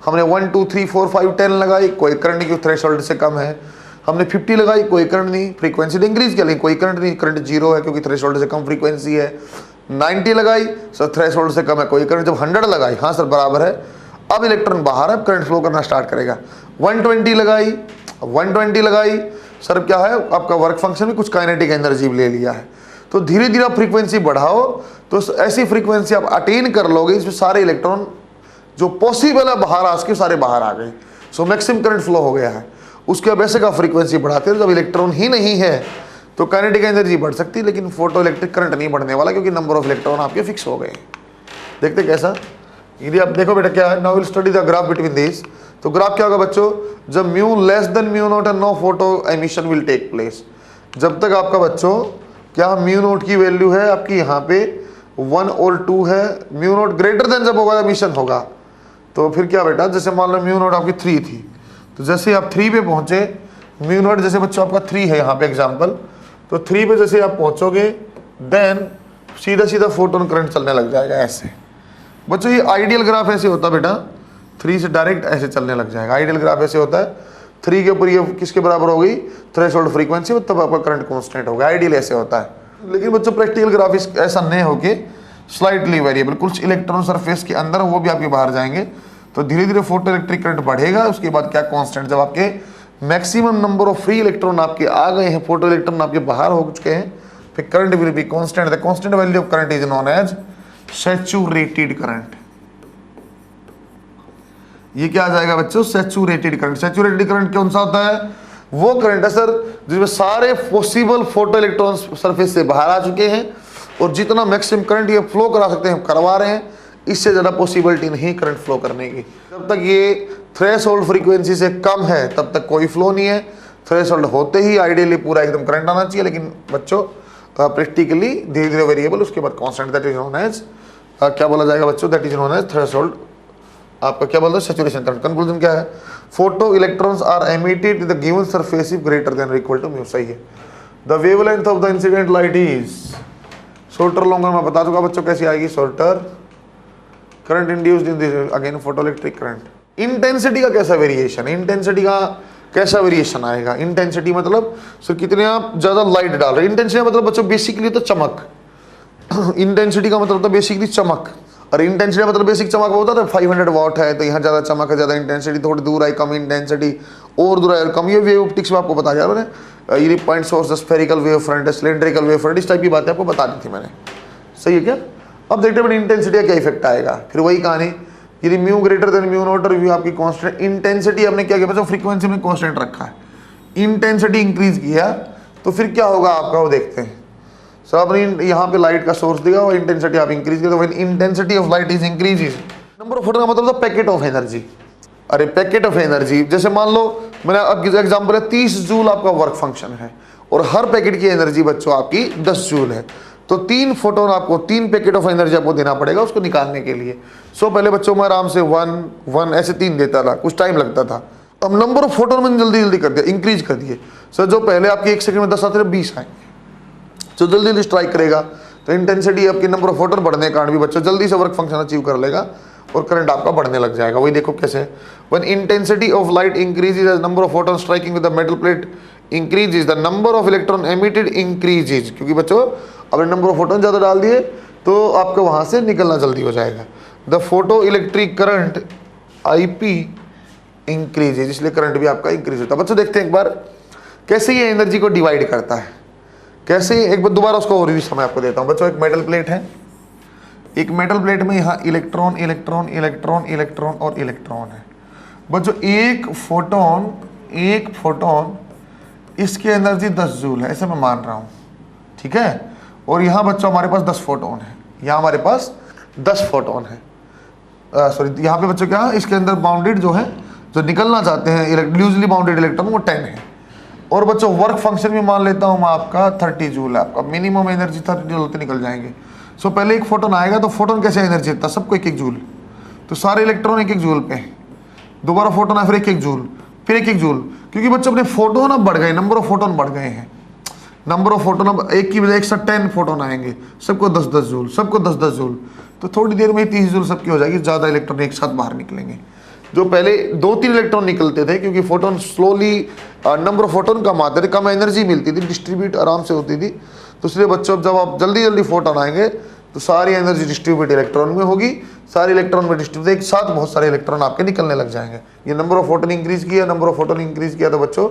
हमने 1 2 3 4 5 10 लगाई, कोई करंट नहीं क्योंकि थ्रेशोल्ड से कम है। हमने 50 लगाई, कोई करंट नहीं, फ्रीक्वेंसी तो इंक्रीज कर ली, कोई करंट नहीं, करंट 0 है क्योंकि थ्रेशोल्ड से कम फ्रीक्वेंसी है। 90 लगाई सर, थ्रेशोल्ड से कम है, कोई करंट। जब 100 लगाई, हाँ सर बराबर है, अब इलेक्ट्रॉन बाहर है, करंट फ्लो करना स्टार्ट करेगा। 120 लगाई, 120 लगाई सर, क्या है आपका वर्क फंक्शन में कुछ काइनेटिक एनर्जी ले लिया है, तो धीरे धीरे आप फ्रीक्वेंसी बढ़ाओ तो ऐसी फ्रीक्वेंसी आप अटेन कर लोगे इसमें सारे इलेक्ट्रॉन जो पॉसिबल है बाहर आ सके सारे बाहर आ गए। सो मैक्सिमम करंट फ्लो हो गया है। उसके वैसे का फ्रीक्वेंसी बढ़ाते हैं, जब इलेक्ट्रॉन ही नहीं है तो काइनेटिक एनर्जी बढ़ सकती है लेकिन फोटो इलेक्ट्रिक करंट नहीं बढ़ने वाला, क्योंकि नंबर ऑफ इलेक्ट्रॉन आपके फिक्स हो गए। देखते कैसा, यदि आप देखो बेटा क्या है, now will study the graph between this. तो ग्राफ क्या होगा बच्चों, जब mu less than mu naught and no photo emission will take place. जब तक आपका बच्चों क्या म्यू नोट की वैल्यू है आपकी यहाँ पे 1 और 2 है, म्यू नोट ग्रेटर देन जब होगा एमिशन होगा, तो फिर क्या बेटा, जैसे मान लो म्यू नोट आपकी 3 थी, तो जैसे आप 3 पे पहुंचे, म्यू नोट जैसे बच्चों आपका 3 है यहाँ पे एग्जाम्पल, तो 3 पे जैसे आप पहुंचोगे देन सीधा सीधा फोटोन करंट चलने लग जाएगा ऐसे। बच्चों ये आइडियल ग्राफ ऐसे होता है बेटा, 3 से डायरेक्ट ऐसे चलने लग जाएगा। आइडियल ग्राफ ऐसे होता है, 3 के ऊपर ये किसके बराबर हो गई, थ्रेशोल्ड फ्रीक्वेंसी, तब आपका करंट कांस्टेंट होगा। आइडियल ऐसे होता है। लेकिन बच्चों प्रैक्टिकल ग्राफ ऐसा नहीं होके स्लाइटली वेरिएबल, कुछ इलेक्ट्रॉन सरफेस के अंदर वो भी आपके बाहर जाएंगे, तो धीरे धीरे फोटो इलेक्ट्रिक करंट बढ़ेगा। उसके बाद क्या कांस्टेंट, जब आपके maximum number of free electron आपके आ गए हैं, फोटो इलेक्ट्रॉन आपके बाहर हो चुके हैं, फिर current will be constant. The constant value of current is known as saturated current. ये क्या आ जाएगा बच्चों, सैचुरेटेड करंट। सैचुरेटेड करंट कौन सा होता है, वो करंट है सर जिसमें सारे पॉसिबल फोटो इलेक्ट्रॉन सरफेस से बाहर आ चुके हैं और जितना मैक्सिमम करंट ये फ्लो करा सकते हैं करवा रहे हैं, इससे ज़्यादा पॉसिबिलिटी नहीं करंट फ्लो करने की। जब तक ये थ्रेशोल्ड फ्रीक्वेंसी से कम है तब तक कोई फ्लो नहीं है। थ्रेशोल्ड होते ही आइडियली पूरा एकदम करंट आना चाहिए, लेकिन बच्चों प्रैक्टिकली धीरे धीरे वेरिएबल, उसके बाद constant, that is known as क्या बोला जाएगा बच्चों, that is known as threshold. आपका क्या बोलते हैं, सैचुरेशन करंट। कंक्लूजन क्या है, photo electrons are emitted the given surface if greater than और इक्वल टू म्यू। सही है। The wavelength of the incident light is shorter longer, मैं बता दूंगा बच्चों कैसी आएगी, shorter current induced in this again photo electric current. Intensity का कैसा वेरिएशन, इंटेंसिटी का कैसा वेरिएशन आएगा। इंटेंसिटी मतलब सर कितने आप ज्यादा लाइट डाल रहे हैं। इंटेंसिटी मतलब बच्चों बेसिकली तो चमक इंटेंसिटी का मतलब होता है बेसिकली चमक, और इंटेंसिटी मतलब बेसिक चमक होता है 500 वाट है तो यहाँ ज़्यादा चमक है, ज़्यादा इंटेंसिटी, थोड़ी दूर आई कम इंटेंसिटी, और दूर आई कम। ये वेव ऑप्टिक्स में आपको बता जा रहा है, ये point source, spherical wave front, cylindrical wave front, इस टाइप की बातें आपको बता दी थी मैंने। सही है क्या। अब देखते हैं इंटेंसिटी का क्या इफेक्ट आएगा। फिर वही कहानी, यदि mu greater than mu not और म्यू आपकी कांस्टेंट, इंटेंसिटी आपने क्या किया बच्चों, फ्रीक्वेंसी में कांस्टेंट रखा है, इंटेंसिटी इंक्रीज किया तो फिर क्या होगा आपका, वो देखते हैं। सो आपने यहाँ पे लाइट का सोर्स दिया और इंटेंसिटी आप इंक्रीज किया, तो when intensity of light is increases, number of photon का मतलब पैकेट ऑफ एनर्जी। अरे पैकेट ऑफ एनर्जी, जैसे मान लो मैंने एग्जांपल है 30 जूल आपका वर्क फंक्शन है और हर पैकेट की एनर्जी बच्चों आपकी 10 जूल है, तो 3 फोटोन आपको 3 पैकेट ऑफ एनर्जी आपको देना पड़ेगा उसको निकालने के लिए। सो पहले बच्चों में आराम से 1 1 ऐसे 3 देता था, कुछ टाइम लगता था। अब नंबर ऑफ फोटोन मैंने जल्दी जल्दी कर दिया, इंक्रीज कर दिए। सर जो पहले आपके 1 सेकंड में 10 आते थे 20 आएंगे, जो जल्दी जल्दी स्ट्राइक करेगा तो इंटेंसिटी आपकी नंबर ऑफ फोटोन बढ़ने के कारण भी बच्चों जल्दी से वर्क फंक्शन अचीव कर लेगा और करंट आपका बढ़ने लग जाएगा। वही देखो कैसे, when intensity of light increases as number of photon striking with the metal plate increases, the number of electron emitted increases, क्योंकि बच्चों अब नंबर ऑफ फोटोन ज़्यादा डाल दिए तो आपको वहाँ से निकलना जल्दी हो जाएगा। The photo electric current IP increases, इसलिए करंट भी आपका इंक्रीज होता है। बच्चों देखते हैं एक बार कैसे ये एनर्जी को डिवाइड करता है, कैसे। एक बार दोबारा उसका ओवरव्यू समय आपको देता हूँ बच्चों। एक मेटल प्लेट है, एक मेटल प्लेट में यहाँ इलेक्ट्रॉन इलेक्ट्रॉन इलेक्ट्रॉन इलेक्ट्रॉन और इलेक्ट्रॉन है बच्चों। एक फोटोन इसकी एनर्जी 10 जूल है, ऐसे मैं मान रहा हूँ, ठीक है। और यहाँ बच्चों हमारे पास 10 फोटोन है, यहाँ हमारे पास 10 फोटोन है, सॉरी यहाँ पे बच्चों क्या है, इसके अंदर बाउंडेड जो है, जो निकलना चाहते हैं लूजली बाउंडेड इलेक्ट्रॉन वो 10 है। और बच्चों वर्क फंक्शन भी मान लेता हूँ मैं आपका 30 जूल है, आपका मिनिमम एनर्जी 30 जूल होते निकल जाएंगे। सो पहले एक फोटोन आएगा तो फोटोन कैसे एनर्जी देता है, सबको 1-1 जूल, तो सारे इलेक्ट्रॉन 1-1 जूल पे। दोबारा फोटोन आया फिर 1-1 जूल, फिर 1-1 जूल, क्योंकि बच्चों अपने फोटोन अब बढ़ गए, नंबर ऑफ फोटोन बढ़ गए हैं। नंबर ऑफ फोटोन अब एक की बजाय 110 फोटोन आएंगे, सबको 10-10 जूल, सबको 10-10 जूल, तो थोड़ी देर में 30 जूल सबकी हो जाएगी, ज़्यादा इलेक्ट्रॉन एक साथ बाहर निकलेंगे। जो पहले 2-3 इलेक्ट्रॉन निकलते थे क्योंकि photon slowly number of photon कम आते थे, कम एनर्जी मिलती थी, डिस्ट्रीब्यूट आराम से होती थी, तो इसलिए बच्चों जब आप जल्दी जल्दी फोटोन आएंगे तो सारी एनर्जी डिस्ट्रीब्यूट इलेक्ट्रॉन में होगी, सारे इलेक्ट्रॉन में डिस्ट्रीब्यूट, एक साथ बहुत सारे इलेक्ट्रॉन आपके निकलने लग जाएंगे। ये नंबर ऑफ फोटोन इंक्रीज किया, नंबर ऑफ फोटोन इंक्रीज किया तो बच्चों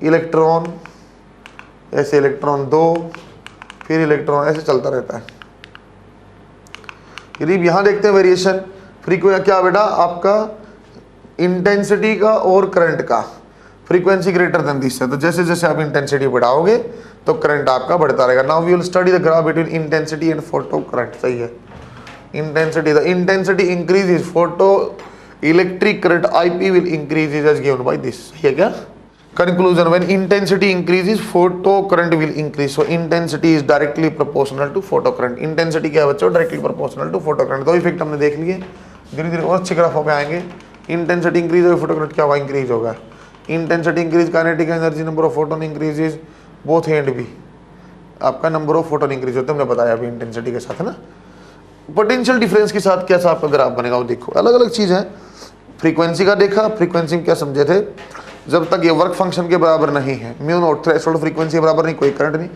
इलेक्ट्रॉन ऐसे इलेक्ट्रॉन 2 फिर इलेक्ट्रॉन, ऐसे चलता रहता है। यदि यहाँ देखते हैं वेरिएशन फ्रीक्वेंसी क्या बेटा, आपका इंटेंसिटी का और करंट का, फ्रीक्वेंसी ग्रेटर देन दिस है, तो जैसे जैसे आप इंटेंसिटी बढ़ाओगे तो करंट आपका बढ़ता रहेगा। Now we will study the graph between intensity and photo current. सही है, intensity, the intensity increases, photo electric current IP will increases as given by this. सही है क्या? Conclusion, when intensity increases photo current will increase, so intensity is directly proportional to photo current। intensity क्या है बच्चों, directly proportional to photo current. दो effect हमने देख लिए, धीरे धीरे और अच्छे ग्राफों पे आएंगे। इंटेंसिटी इंक्रीज होगी, फोटो करंट क्या होगा, इंक्रीज होगा। Intensity increase, kinetic energy, number of photon increases, both and भी आपका नंबर ऑफ फोटोन इंक्रीज होता है, हमने बताया अभी इंटेंसिटी के साथ है ना। पोटेंशियल डिफरेंस के साथ कैसा आपका ग्राफ बनेगा वो देखो, अलग अलग चीज है। फ्रीक्वेंसी का देखा, फ्रीक्वेंसी में क्या समझे थे, जब तक ये वर्क फंक्शन के बराबर नहीं है, म्यू नॉट थ्रेशोल्ड फ्रीक्वेंसी के बराबर नहीं, कोई करंट नहीं,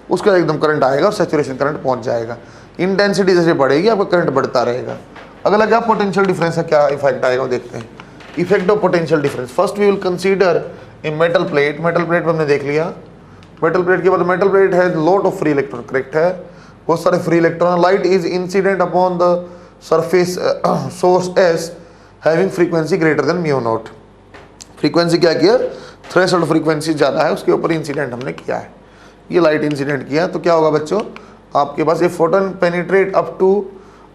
उसका एकदम करंट आएगा और सैचुरेशन करंट पहुंच जाएगा। इंटेंसिटी जैसे बढ़ेगी आपका करंट बढ़ता रहेगा। अगला क्या पोटेंशियल डिफरेंस है, क्या इफेक्ट आएगा वो देखते हैं। Effect of potential difference, first we will consider a metal plate. Metal plate हमने देख लिया, मेटल प्लेट के बाद मेटल प्लेट है lot of free electron, correct है, बहुत सारे free electron. Light is incident upon the surface source S having frequency greater than mu naught. Frequency क्या किया, थ्रेशोल्ड फ्रीक्वेंसी ज़्यादा है, उसके ऊपर इंसिडेंट हमने किया है, ये लाइट इंसिडेंट किया, तो क्या होगा बच्चों आपके पास, a photon penetrate up to,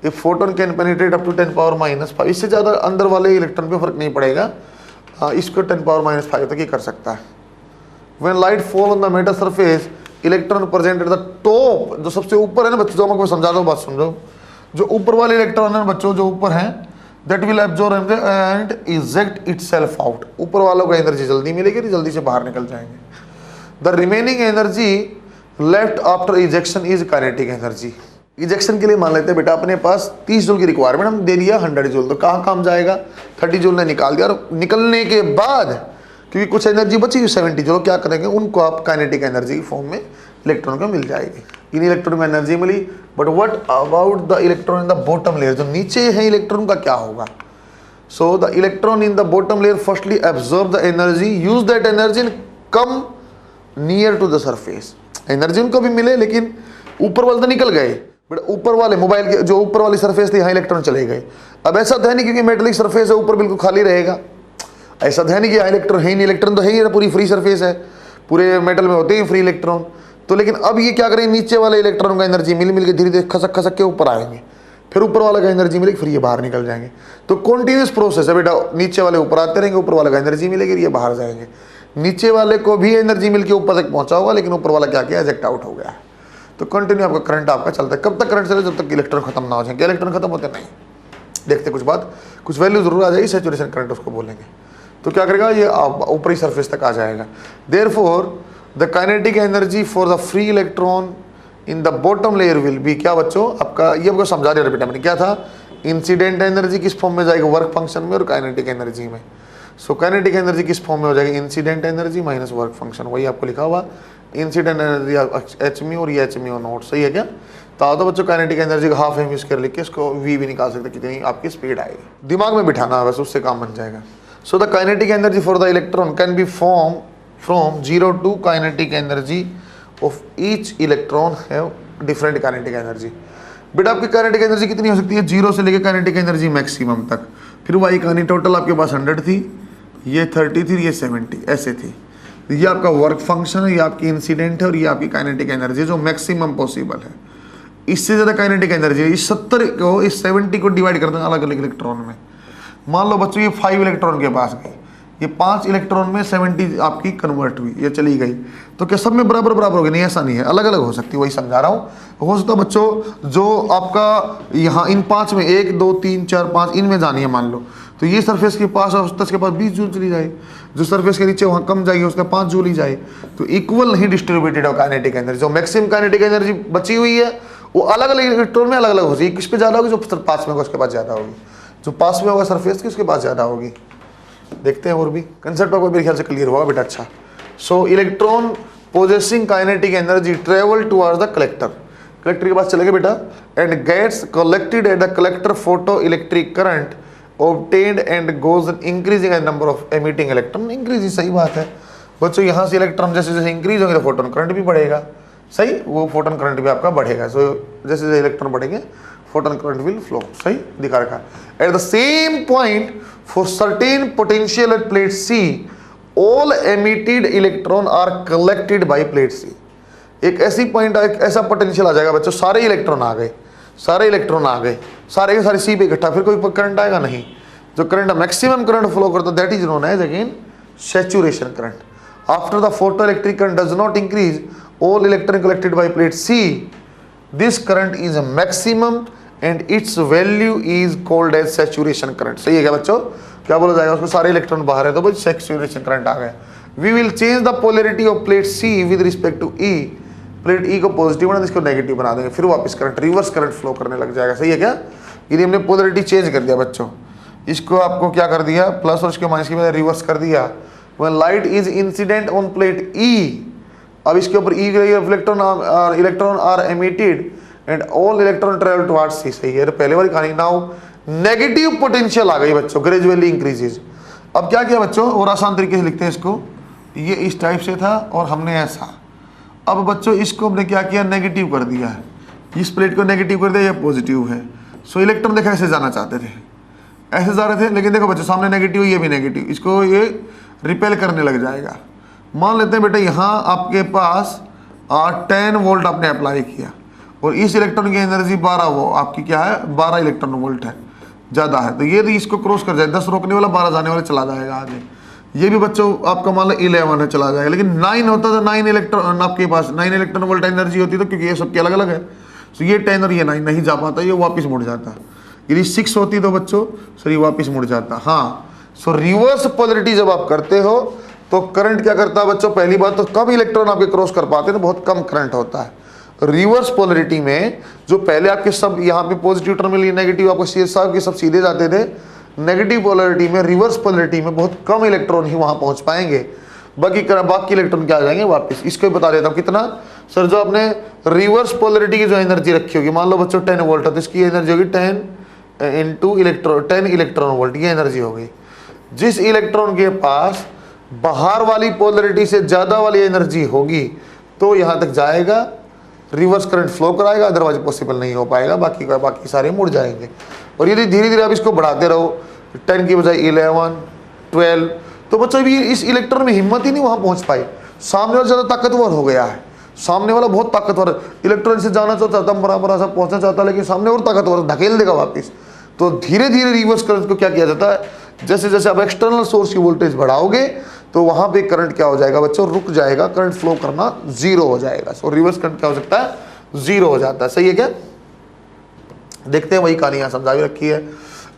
a photon can penetrate up to 10⁻⁻5, इससे ज़्यादा अंदर वाले इलेक्ट्रॉन पे फर्क नहीं पड़ेगा, इसको 10⁻⁵ तक ही कर सकता है। When light fall on the metal surface, electron present at the top, जो सबसे ऊपर है ना बच्चों, जो मैं समझा दो बात समझो, जो ऊपर वाले इलेक्ट्रॉन है बच्चों, जो ऊपर हैं, that will absorb and eject itself out, ऊपर वालों को एनर्जी जल्दी मिलेगी, जल्दी से बाहर निकल जाएंगे। The remaining energy left after ejection is kinetic energy। Ejection के लिए मान लेते हैं बेटा अपने पास 30 जूल की रिक्वायरमेंट, हम दे दिया 100 जूल, तो कहाँ काम जाएगा, 30 जूल ने निकाल दिया, और निकलने के बाद क्योंकि कुछ एनर्जी बची 70 जूल, क्या करेंगे उनको आप काइनेटिक एनर्जी की फॉर्म में इलेक्ट्रॉन को मिल जाएगी। इन इलेक्ट्रॉन में एनर्जी मिली, but what about the electron in the bottom layer, जो नीचे है इलेक्ट्रॉन का क्या होगा। So the electron in the bottom layer firstly absorb the energy, use that energy and come near to the surface. Energy उनको भी मिले, लेकिन ऊपर वाले तो निकल गए, बट ऊपर वाले मोबाइल के जो ऊपर वाली सरफेस थी, यहाँ इलेक्ट्रॉन चले गए। अब ऐसा तो है नहीं क्योंकि मेटेलिक सरफेस है, ऊपर बिल्कुल खाली रहेगा, ऐसा तो है नहीं कि यहाँ इलेक्ट्रॉन है ही नहीं, इलेक्ट्रॉन तो है ही ना, पूरी फ्री सरफेस है, पूरे मेटल में होते ही फ्री इलेक्ट्रॉन। तो लेकिन अब ये क्या करेंगे, नीचे वाले इलेक्ट्रॉन का एनर्जी मिल के धीरे धीरे खसक खसक के ऊपर आएंगे, फिर ऊपर वाला का एनर्जी मिलेगी, फिर ये बाहर निकल जाएंगे। तो कॉन्टिन्यूस प्रोसेस है बेटा, नीचे वाले ऊपर आते रहेंगे, ऊपर वाला का एनर्जी मिलेगी, ये बाहर जाएंगे। नीचे वाले को भी एनर्जी मिलकर ऊपर तक पहुंचा होगा, लेकिन ऊपर वाला क्या किया, एजेक्ट आउट हो गया। तो कंटिन्यू आपका करंट आपका चलता है। कब तक करंट चले, जब तक इलेक्ट्रॉन खत्म ना हो जाए। इलेक्ट्रॉन खत्म होते नहीं, देखते कुछ बात, कुछ वैल्यू जरूर आ जाएगी, सैचुरेशन करंट उसको बोलेंगे। तो क्या करेगा, ये ऊपरी सरफेस तक आ जाएगा। Therefore the kinetic energy for the free electron in the bottom layer will be, क्या बच्चों आपका, ये आपको समझा दिया बेटा मैंने, क्या था, इंसिडेंट एनर्जी किस फॉर्म में जाएगी, वर्क फंक्शन में, और काइनेटिक एनर्जी में। सो काइनेटिक एनर्जी किस फॉर्म में हो जाएगी, incident energy minus work function, वही आपको लिखा हुआ इंसिडेंट एनर्जी एच म्यू और ये एच म्यू नॉट। सही है क्या। तो बच्चों काइनेटिक एनर्जी का हाफ एम स्क्वायर लिख के इसको वी भी निकाल सकते, कितनी आपकी स्पीड आएगी, दिमाग में बिठाना है बस, उससे काम बन जाएगा। So the kinetic energy for the electron can be form from 0 to kinetic energy of each electron have different kinetic energy. बेटा आपकी काइनेटिक एनर्जी कितनी हो सकती है, 0 से लेकर काइनेटिक एनर्जी मैक्सिमम तक। फिर वही कहानी, टोटल आपके पास 100 थी, ये 30 थी, ये 70 ऐसे थी। ये आपका वर्क फंक्शन है, ये आपकी इंसिडेंट है, और ये आपकी काइनेटिक एनर्जी जो मैक्सिमम पॉसिबल है। इससे ज़्यादा काइनेटिक एनर्जी है, इस 70 को, इस 70 को डिवाइड कर देंगे अलग अलग इलेक्ट्रॉन में। मान लो बच्चों ये 5 इलेक्ट्रॉन के पास गई, ये 5 इलेक्ट्रॉन में 70 आपकी कन्वर्ट हुई, ये चली गई, तो क्या सब में बराबर बराबर होगी, नहीं ऐसा नहीं है, अलग अलग हो सकती है, वही समझा रहा हूँ। हो सकता है बच्चों जो आपका यहाँ इन 5 में 1 2 3 4 5 इनमें जानी है मान लो, तो ये सरफेस के पास और उसके पास 20 जूल चली जाए, जो सरफेस के नीचे वहाँ कम जाएगी उसका 5 जूल ही जाए। तो इक्वल नहीं डिस्ट्रीब्यूटेड है काइनेटिक एनर्जी, जो मैक्सिमम काइनेटिक एनर्जी बची हुई है वो अलग अलग इलेक्ट्रॉन में अलग अलग होगी, किस पे ज़्यादा होगी, जो पास में होगा उसके पास ज़्यादा होगी, जो पास में होगा सरफेस की उसके पास ज़्यादा होगी। देखते हैं और भी कंसेप्ट आपको मेरे ख्याल से क्लियर होगा बेटा। अच्छा, so electron possessing kinetic energy travel towards the collector, collector के पास चलेगा बेटा, and gets collected at the collector, photo electric current obtained and goes increasing as number of emitting electron increase। सही बात है बच्चों, यहाँ से इलेक्ट्रॉन जैसे जैसे इंक्रीज होंगे तो फोटोन करंट भी बढ़ेगा। सही, वो फोटोन करंट भी आपका बढ़ेगा। सो जैसे जैसे इलेक्ट्रॉन बढ़ेंगे फोटोन करंट विल फ्लो, सही दिखा रखा। At the same point for certain potential at plate C all emitted electron are collected by plate C. एक ऐसी पॉइंट, एक ऐसा पोटेंशियल आ जाएगा बच्चों, सारे इलेक्ट्रॉन आ गए, सारे इलेक्ट्रॉन आ गए, सारे के सारे सी पे इकट्ठा, फिर कोई करंट आएगा नहीं। जो करंट मैक्सिमम करंट फ्लो करता है that is known as again saturation current. After the photo electric current does not increase all electron collected by plate C, this current is a maximum and its value is called as saturation current। सही है क्या बच्चों? क्या बोला जाएगा उसको, सारे electron बाहर है तो भाई saturation current आ गया। We will change the polarity of plate C with respect to E, plate E को पॉजिटिव बना इसको नेगेटिव बना देंगे, फिर वापस करंट रिवर्स करंट फ्लो करने लग जाएगा। सही है क्या? यदि हमने पोलरिटी चेंज कर दिया बच्चों, इसको आपको क्या कर दिया, प्लस और इसके माइनस की वजह रिवर्स कर दिया। When light is incident on plate E, अब इसके ऊपर E electron are emitted and all electron travel towards C. सही है, पहले वाली कहानी। नाउ नेगेटिव पोटेंशियल आ गई बच्चों, ग्रेजुअली इंक्रीजेज। अब क्या किया बच्चों, और आसान तरीके से लिखते हैं इसको, ये इस टाइप से था और हमने ऐसा। अब बच्चों इसको हमने क्या किया, नेगेटिव कर दिया है, इस प्लेट को नेगेटिव कर दिया, ये पॉजिटिव है। सो इलेक्ट्रॉन देखा ऐसे जाना चाहते थे, ऐसे जा रहे थे, लेकिन देखो बच्चों सामने नेगेटिव, ये भी नेगेटिव, इसको ये रिपेल करने लग जाएगा। मान लेते हैं बेटा यहाँ आपके पास 10 वोल्ट आपने अप्लाई किया और इस इलेक्ट्रॉन की एनर्जी 12 वो आपकी क्या है 12 इलेक्ट्रॉन वोल्ट है, ज़्यादा है, तो ये इसको क्रॉस कर जाए, 10 रोकने वाला 12 जाने वाला चला जाएगा आगे। ये भी बच्चों आपका मान लो 11 है, चला जाएगा। लेकिन 9 होता तो 9 इलेक्ट्रॉन आपके पास 9 इलेक्ट्रॉन वोल्ट एनर्जी होती तो, क्योंकि ये सबके अलग अलग है, तो ये 10 और ये 9 नहीं जा पाता, ये वापस मुड़ जाता। यदि 6 होती तो बच्चों सर ये वापस मुड़ जाता। हाँ, सो रिवर्स पोलरिटी जब आप करते हो तो करंट क्या करता है बच्चों, पहली बात तो कम इलेक्ट्रॉन आपके क्रॉस कर पाते हैं तो बहुत कम करंट होता है। रिवर्स पोलरिटी में जो पहले आपके सब यहाँ पे पॉजिटिव टर्मिनल नेगेटिव आपको के सब सीधे जाते थे, नेगेटिव पोलरिटी में, रिवर्स पोलरिटी में बहुत कम इलेक्ट्रॉन ही वहां पहुंच पाएंगे, बाकी इलेक्ट्रॉन क्या आ जाएंगे वापस। इसको बता देता हूँ कितना सर, जो आपने रिवर्स पोलरिटी की जो एनर्जी रखी होगी, मान लो बच्चों 10 वोल्ट है तो इसकी एनर्जी होगी 10 इलेक्ट्रॉन वोल्ट, ये एनर्जी हो गई। जिस इलेक्ट्रॉन के पास बाहर वाली पोलरिटी से ज्यादा वाली एनर्जी होगी तो यहां तक जाएगा, रिवर्स करंट फ्लो कराएगा, अदरवाइज पॉसिबल नहीं हो पाएगा, बाकी सारे मुड़ जाएंगे। और यदि धीरे धीरे आप इसको बढ़ाते रहो 10 की बजाय 11, 12, तो बच्चों भी इस इलेक्ट्रॉन में हिम्मत ही नहीं वहां पहुंच पाई, सामने वाला ज्यादा ताकतवर हो गया है, सामने वाला बहुत ताकतवर इलेक्ट्रॉन से जाना चाहता बराबर ऐसा पहुंचना चाहता, लेकिन सामने और ताकतवर धकेल देगा वापिस। तो धीरे धीरे रिवर्स करंट को क्या किया जाता है, जैसे जैसे आप एक्सटर्नल सोर्स की वोल्टेज बढ़ाओगे तो वहां पे करंट क्या हो जाएगा बच्चों, रुक जाएगा, करंट फ्लो करना जीरो हो जाएगा। सो रिवर्स करंट क्या हो सकता है, जीरो हो जाता है। सही है क्या? देखते हैं, वही कहानी यहां समझा भी रखी है।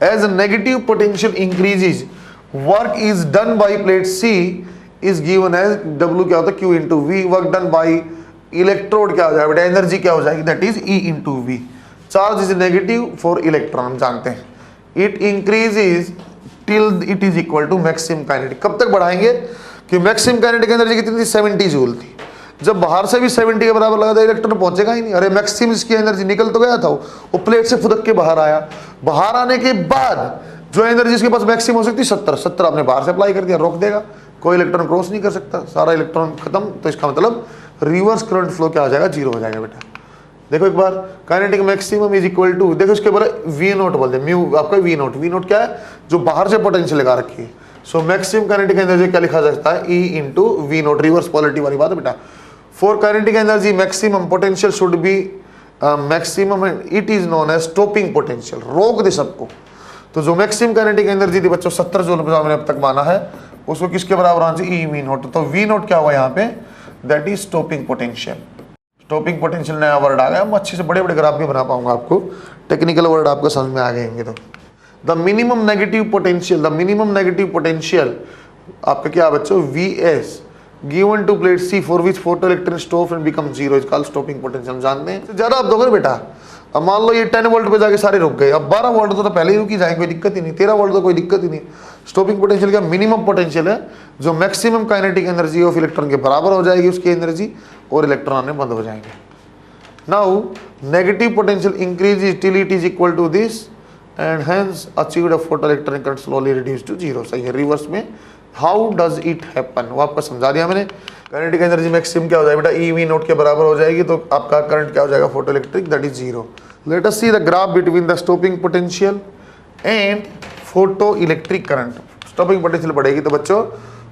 As negative potential increases work is done by plate C is given as W क्या होता है, Q into V. Work done by electrode क्या हो जाएगा बेटा, एनर्जी क्या हो जाएगी, that is E into V. Charge is negative for electron, हम जानते हैं। It increases till it is equal to maximum kinetic. कब तक बढ़ाएंगे कि मैक्सिमम काइनेटिक एनर्जी कितनी थी, 70 जूल थी। जब बाहर से भी 70 के बराबर लगा था, इलेक्ट्रॉन पहुंचेगा ही नहीं। अरे मैक्सिमम इसकी एनर्जी निकल तो गया था, वो प्लेट से फुदक के बाहर आया। बाहर आने के बाद जो एनर्जी इसके पास मैक्सिमम हो सकती है 70 आपने बाहर से अप्लाई कर दिया, रोक देगा, कोई इलेक्ट्रॉन क्रॉस नहीं कर सकता, सारा इलेक्ट्रॉन खत्म। तो इसका मतलब रिवर्स करंट फ्लो क्या हो जाएगा, जीरो हो जाएगा बेटा। देखो एक बार, kinetic maximum is equal to, देखो इसके बोले वी नोट बोलते हैं, म्यू आपका वी नोट क्या है, जो बाहर से पोटेंशियल लगा रखी है। सो मैक्सिमम काइनेटिक एनर्जी क्या लिखा जा सकता है, E into V naught, reverse polarity वाली बात है बेटा। For kinetic energy maximum potential should be maximum, it is known as stopping potential, रोक दे सबको। तो जो मैक्सिमम काइनेटिक एनर्जी थी बच्चों 70 जूल मैंने अब तक माना है, उसको किसके बराबर आना चाहिए, E वी नोट। तो वी नोट क्या हुआ यहाँ पे, that is stopping potential. Stopping potential नया वर्ड आ गया, मैं अच्छे से बड़े बड़े ग्राफ भी बना पाऊंगा, आपको टेक्निकल वर्ड आपको समझ में आ गएंगे। तो द मिनिमम नेगेटिव पोटेंशियल आपका क्या बच्चों, Vs given to plate C for which photo electron stop and become zero is called stopping potential. जानते हैं, ज्यादा आप दोगे बेटा। अब मान लो ये 10 वोल्ट पे जाके सारे रुक गए, अब 12 वोल्ट तो पहले ही रुक ही जाएंगे, कोई दिक्कत ही नहीं। 13 वोल्ट तो कोई दिक्कत ही नहीं। स्टॉपिंग पोटेंशियल क्या, मिनिमम पोटेंशियल है जो maximum kinetic energy of electron के बराबर हो जाएगी उसकी एनर्जी, और इलेक्ट्रॉन आने बंद हो जाएंगे। Now negative potential increase till it is equal to this and hence achieved a photo electron current slowly reduce to zero. सही है, रिवर्स में हाउ डज इट हैपन, वो आपको समझा दिया मैंने। काइनेटिक एनर्जी मैक्सिमम क्या हो जाएगा बेटा, ई वी नोट के बराबर हो जाएगी, तो आपका करंट क्या हो जाएगा photo electric, that is zero. Late us see the graph between the stopping potential and photo electric current. Stopping potential बढ़ेगी तो बच्चों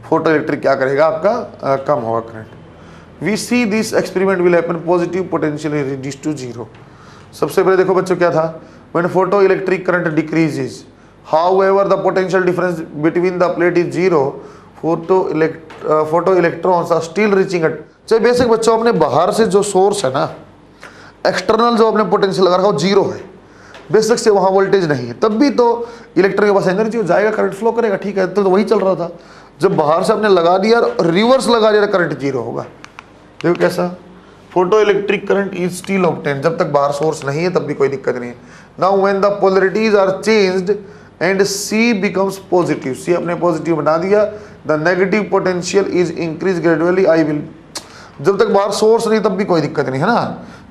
फोटो इलेक्ट्रिक क्या करेगा आपका, कम होगा current. We see this experiment will happen, positive potential is reduce to zero. सबसे पहले देखो बच्चों क्या था, when photo electric current decreases, however the potential difference between the plate is zero, photo electrons are still reaching at, चाहे basic बच्चों अपने बाहर से जो सोर्स है ना, एक्सटर्नल जो अपने पोटेंशियल लगा रखा वो जीरो है, बेसिक से वहाँ वोल्टेज नहीं है, तब भी तो इलेक्ट्रॉन के पास एनर्जी हो जाएगा, करंट फ्लो करेगा, ठीक है, तो वही चल रहा था। जब बाहर से आपने लगा दिया, रिवर्स लगा दिया, करंट जीरो होगा। देखो कैसा, photo electric current is still obtain, जब तक बाहर सोर्स नहीं है तब भी कोई दिक्कत नहीं है। Now when the polarities are changed and C becomes positive, C अपने पॉजिटिव बना दिया, the negative potential is increase gradually, I will, जब तक बाहर सोर्स नहीं तब भी कोई दिक्कत नहीं है ना।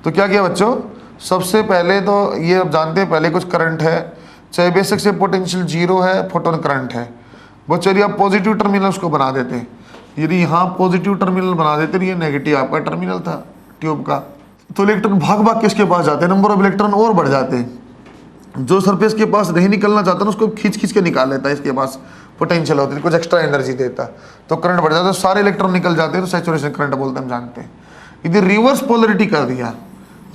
तो क्या किया बच्चों, सबसे पहले तो ये आप जानते हैं, पहले कुछ करंट है, चाहे बेसिक से पोटेंशियल जीरो है, फोटोन करंट है, वो चलिए आप पॉजिटिव टर्मिनल उसको बना देते हैं। यदि यहाँ पॉजिटिव टर्मिनल बना देते हैं, ये नेगेटिव आपका टर्मिनल था ट्यूब का, तो इलेक्ट्रॉन भाग भाग के इसके पास जाते हैं, नंबर ऑफ इलेक्ट्रॉन और बढ़ जाते हैं। जो सरफेस के पास नहीं निकलना चाहता ना उसको खींच खींच के निकाल लेता है, इसके पास पोटेंशियल होती है, कुछ एक्स्ट्रा एनर्जी देता, तो करंट बढ़ जाता है, सारे इलेक्ट्रॉन निकल जाते हैं, तो सैचुरेशन करंट बोलते हैं, हम जानते हैं। यदि रिवर्स पोलरिटी कर दिया,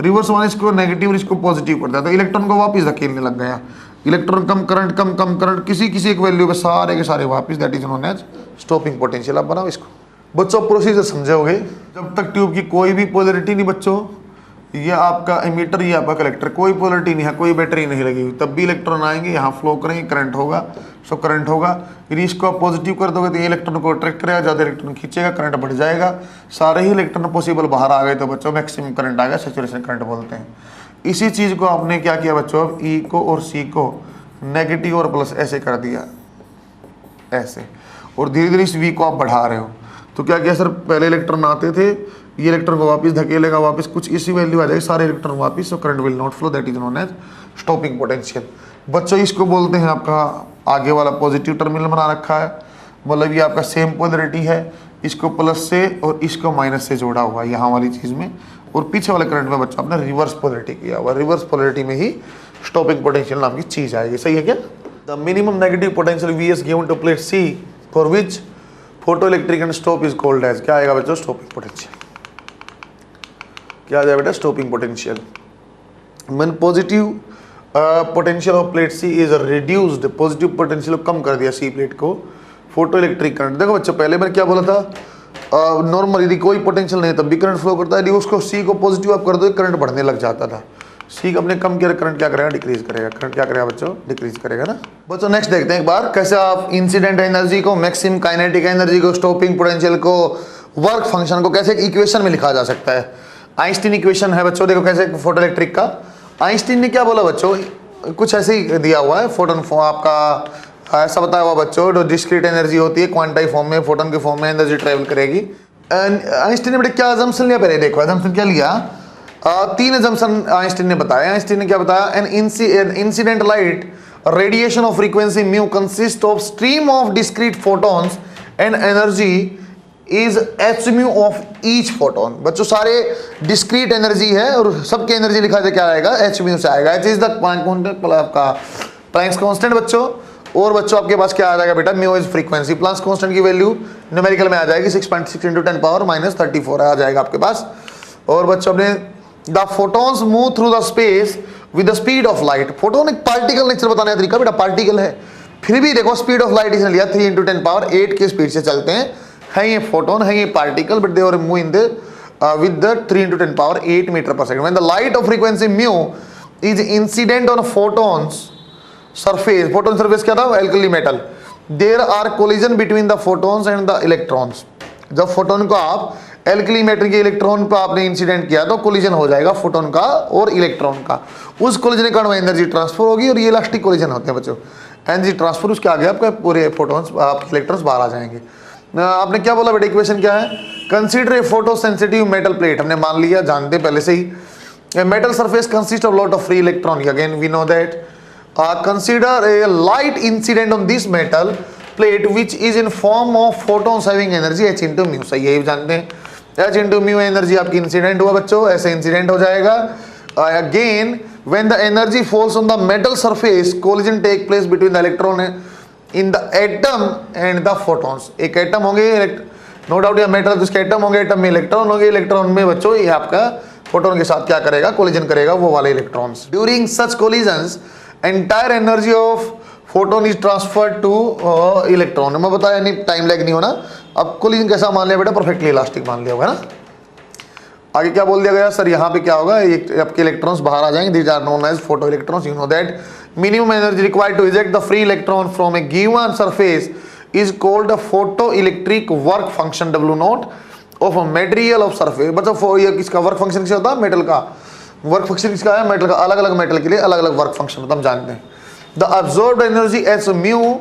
रिवर्स माने इसको नेगेटिव इसको पॉजिटिव कर दिया, तो इलेक्ट्रॉन को वापस धकेलने लग गया, इलेक्ट्रॉन कम करंट, कम कम करंट, किसी किसी एक वैल्यू पे सारे के सारे वापस, that is known as stopping potential. आप बनाओ इसको बच्चों, प्रोसीजर समझे होगे। जब तक ट्यूब की कोई भी पोलरिटी नहीं बच्चों, ये आपका एमीटर, ये आपका कलेक्टर, कोई पोलरिटी नहीं है, कोई बैटरी नहीं लगी हुई, तब भी इलेक्ट्रॉन आएंगे, यहाँ फ्लो करेंगे, करंट होगा, सो करंट होगा। यदि इसको आप पॉजिटिव कर दोगे तो ये इलेक्ट्रॉन को अट्रैक्ट करेगा, ज़्यादा इलेक्ट्रॉन खींचेगा, करंट बढ़ जाएगा, सारे ही इलेक्ट्रॉन पॉसिबल बाहर आ गए तो बच्चों मैक्सिमम करंट आ गया, सैचुरेशन करंट बोलते हैं। इसी चीज़ को आपने क्या किया बच्चों, अब ई को और सी को नेगेटिव और प्लस ऐसे कर दिया, ऐसे, और धीरे धीरे इस वी को आप बढ़ा रहे हो। तो क्या किया सर, पहले इलेक्ट्रॉन आते थे, ये इलेक्ट्रॉन को वापस धकेलेगा, वापस कुछ इसी वैल्यू आ जाएगी, सारे इलेक्ट्रॉन वापस, so current will not flow, that is known as stopping potential. बच्चों इसको बोलते हैं आपका आगे वाला पॉजिटिव टर्मिनल बना रखा है, मतलब ये आपका सेम पोलरिटी है, इसको प्लस से और इसको माइनस से जोड़ा हुआ है यहाँ वाली चीज़ में, और पीछे वाले करंट में बच्चा आपने रिवर्स पोलरिटी किया हुआ, रिवर्स पोलरिटी में ही स्टॉपिंग पोटेंशियल नाम की चीज़ आएगी, सही है क्या। The minimum negative potential V is given to plate C for which photo electric and stop is called as, क्या आएगा बच्चों, स्टॉपिंग पोटेंशियल। क्या आ जाएगा बेटा, stopping potential. When positive potential of plate C is reduced, positive potential कम कर दिया सी प्लेट को, फोटो इलेक्ट्रिक करंट, देखो बच्चों पहले मैंने क्या बोला था, नॉर्मल यदि कोई पोटेंशियल नहीं तब भी करंट फ्लो करता है, यदि उसको सी को पॉजिटिव आप कर दो करंट बढ़ने लग जाता था, सी को अपने कम किया, करंट क्या करेगा, डिक्रीज करेगा, करंट क्या करेगा बच्चों, डिक्रीज करेगा ना। बच्चों नेक्स्ट देखते हैं एक बार कैसे आप इंसिडेंट एनर्जी को, मैक्सिमम काइनेटिक एनर्जी को, स्टॉपिंग पोटेंशियल को, वर्क फंक्शन को कैसे इक्वेशन में लिखा जा सकता है। आइंस्टीन इक्वेशन है बच्चों, देखो कैसे फोटो इलेक्ट्रिक का, आइंस्टीन ने क्या बोला बच्चों, कुछ ऐसे ही दिया हुआ है, फोटोन आपका ऐसा बताया हुआ बच्चों, जो डिस्क्रीट एनर्जी होती है क्वांटाई फॉर्म में, फोटोन के फॉर्म में एनर्जी ट्रेवल करेगी। आइंस्टीन ने बेटे क्या अजम्पशन लिया, पहले देखो अजम्पशन क्या लिया, तीन अजम्पशन आइंस्टीन ने बताया। आइंस्टीन ने क्या बताया, an incident light radiation of frequency mu consist of stream of discrete photons and energy is H mu of each photon. बच्चों सारे डिस्क्रीट एनर्जी है और सबकी एनर्जी लिखा जाए क्या आएगा, एच म्यू से आएगा, एच इज द आपका प्लैंक्स कांस्टेंट बच्चों, और बच्चों आपके पास क्या आ जाएगा बेटा, mu is frequency, Planck's constant की वैल्यू न्यूमेरिकल में आ जाएगी 6.6 × 10⁻³ आ जाएगा आपके पास। और बच्चों अपने the photons move through the space with the speed of light, photon एक पार्टिकल नेचर बताने का तरीका बेटा, पार्टिकल है, फिर भी देखो स्पीड ऑफ लाइट इसने लिया 3 × 10⁸ की स्पीड से चलते हैं, है ये फोटोन, है ये particle, but they are move in the with the 3 × 10⁸ metre per second. When the light of frequency mu is incident on photons surface, photon surface क्या था, alkali metal, there are collision between the photons and the electrons. जब photon को आप alkali matter के electron पर आपने incident किया तो कोलिजन हो जाएगा फोटोन का और इलेक्ट्रॉन का, उस कोलिजन के कारण एनर्जी ट्रांसफर होगी, और ये इलास्टिक कोलिजन होते हैं बच्चों, एनर्जी ट्रांसफर, उसके आगे आपका पूरे फोटोन्स आपके इलेक्ट्रॉन्स बाहर आ जाएंगे। आपने क्या बोला बेटा, इक्वेशन क्या है, consider a photo sensitive metal plate, हमने मान लिया, जानते पहले से ही, metal surface consist of lot of free electron, again we know that, consider a light incident on this metal plate which is in form of photons having energy H into mu. सही है, ये जानते हैं H into mu energy आपकी incident हुआ बच्चों, ऐसे incident हो जाएगा। Again when the energy falls on the metal surface collision take place between the electron in the atom and the photons. एक एटम होंगे, नो डाउट, या मेटल जिसके एटम होंगे, एटम में इलेक्ट्रॉन होंगे, इलेक्ट्रॉन में बच्चों ये आपका फोटोन के साथ क्या करेगा, कोलिजन करेगा वो वाले electrons. During such collisions entire energy of photon is transfer two electron. मैं बताया नहीं, टाइम लैग नहीं होना। अब कोलिजन कैसा मान लिया बेटा, परफेक्टली इलास्टिक मान लिया होगा ना। आगे क्या बोल दिया गया सर, यहाँ पे क्या होगा, आपके इलेक्ट्रॉन्स बाहर आ जाएंगे, these are known as photo electrons. You know that minimum energy required to eject the free electron from a given surface is called photo electric work function W naught of material of surface. मतलब ये किसका work function किसका होता है, metal का। Work function किसका है, metal का। अलग अलग मेटल के लिए अलग अलग वर्क फंक्शन होता है, हम जानते हैं। The absorbed energy as mu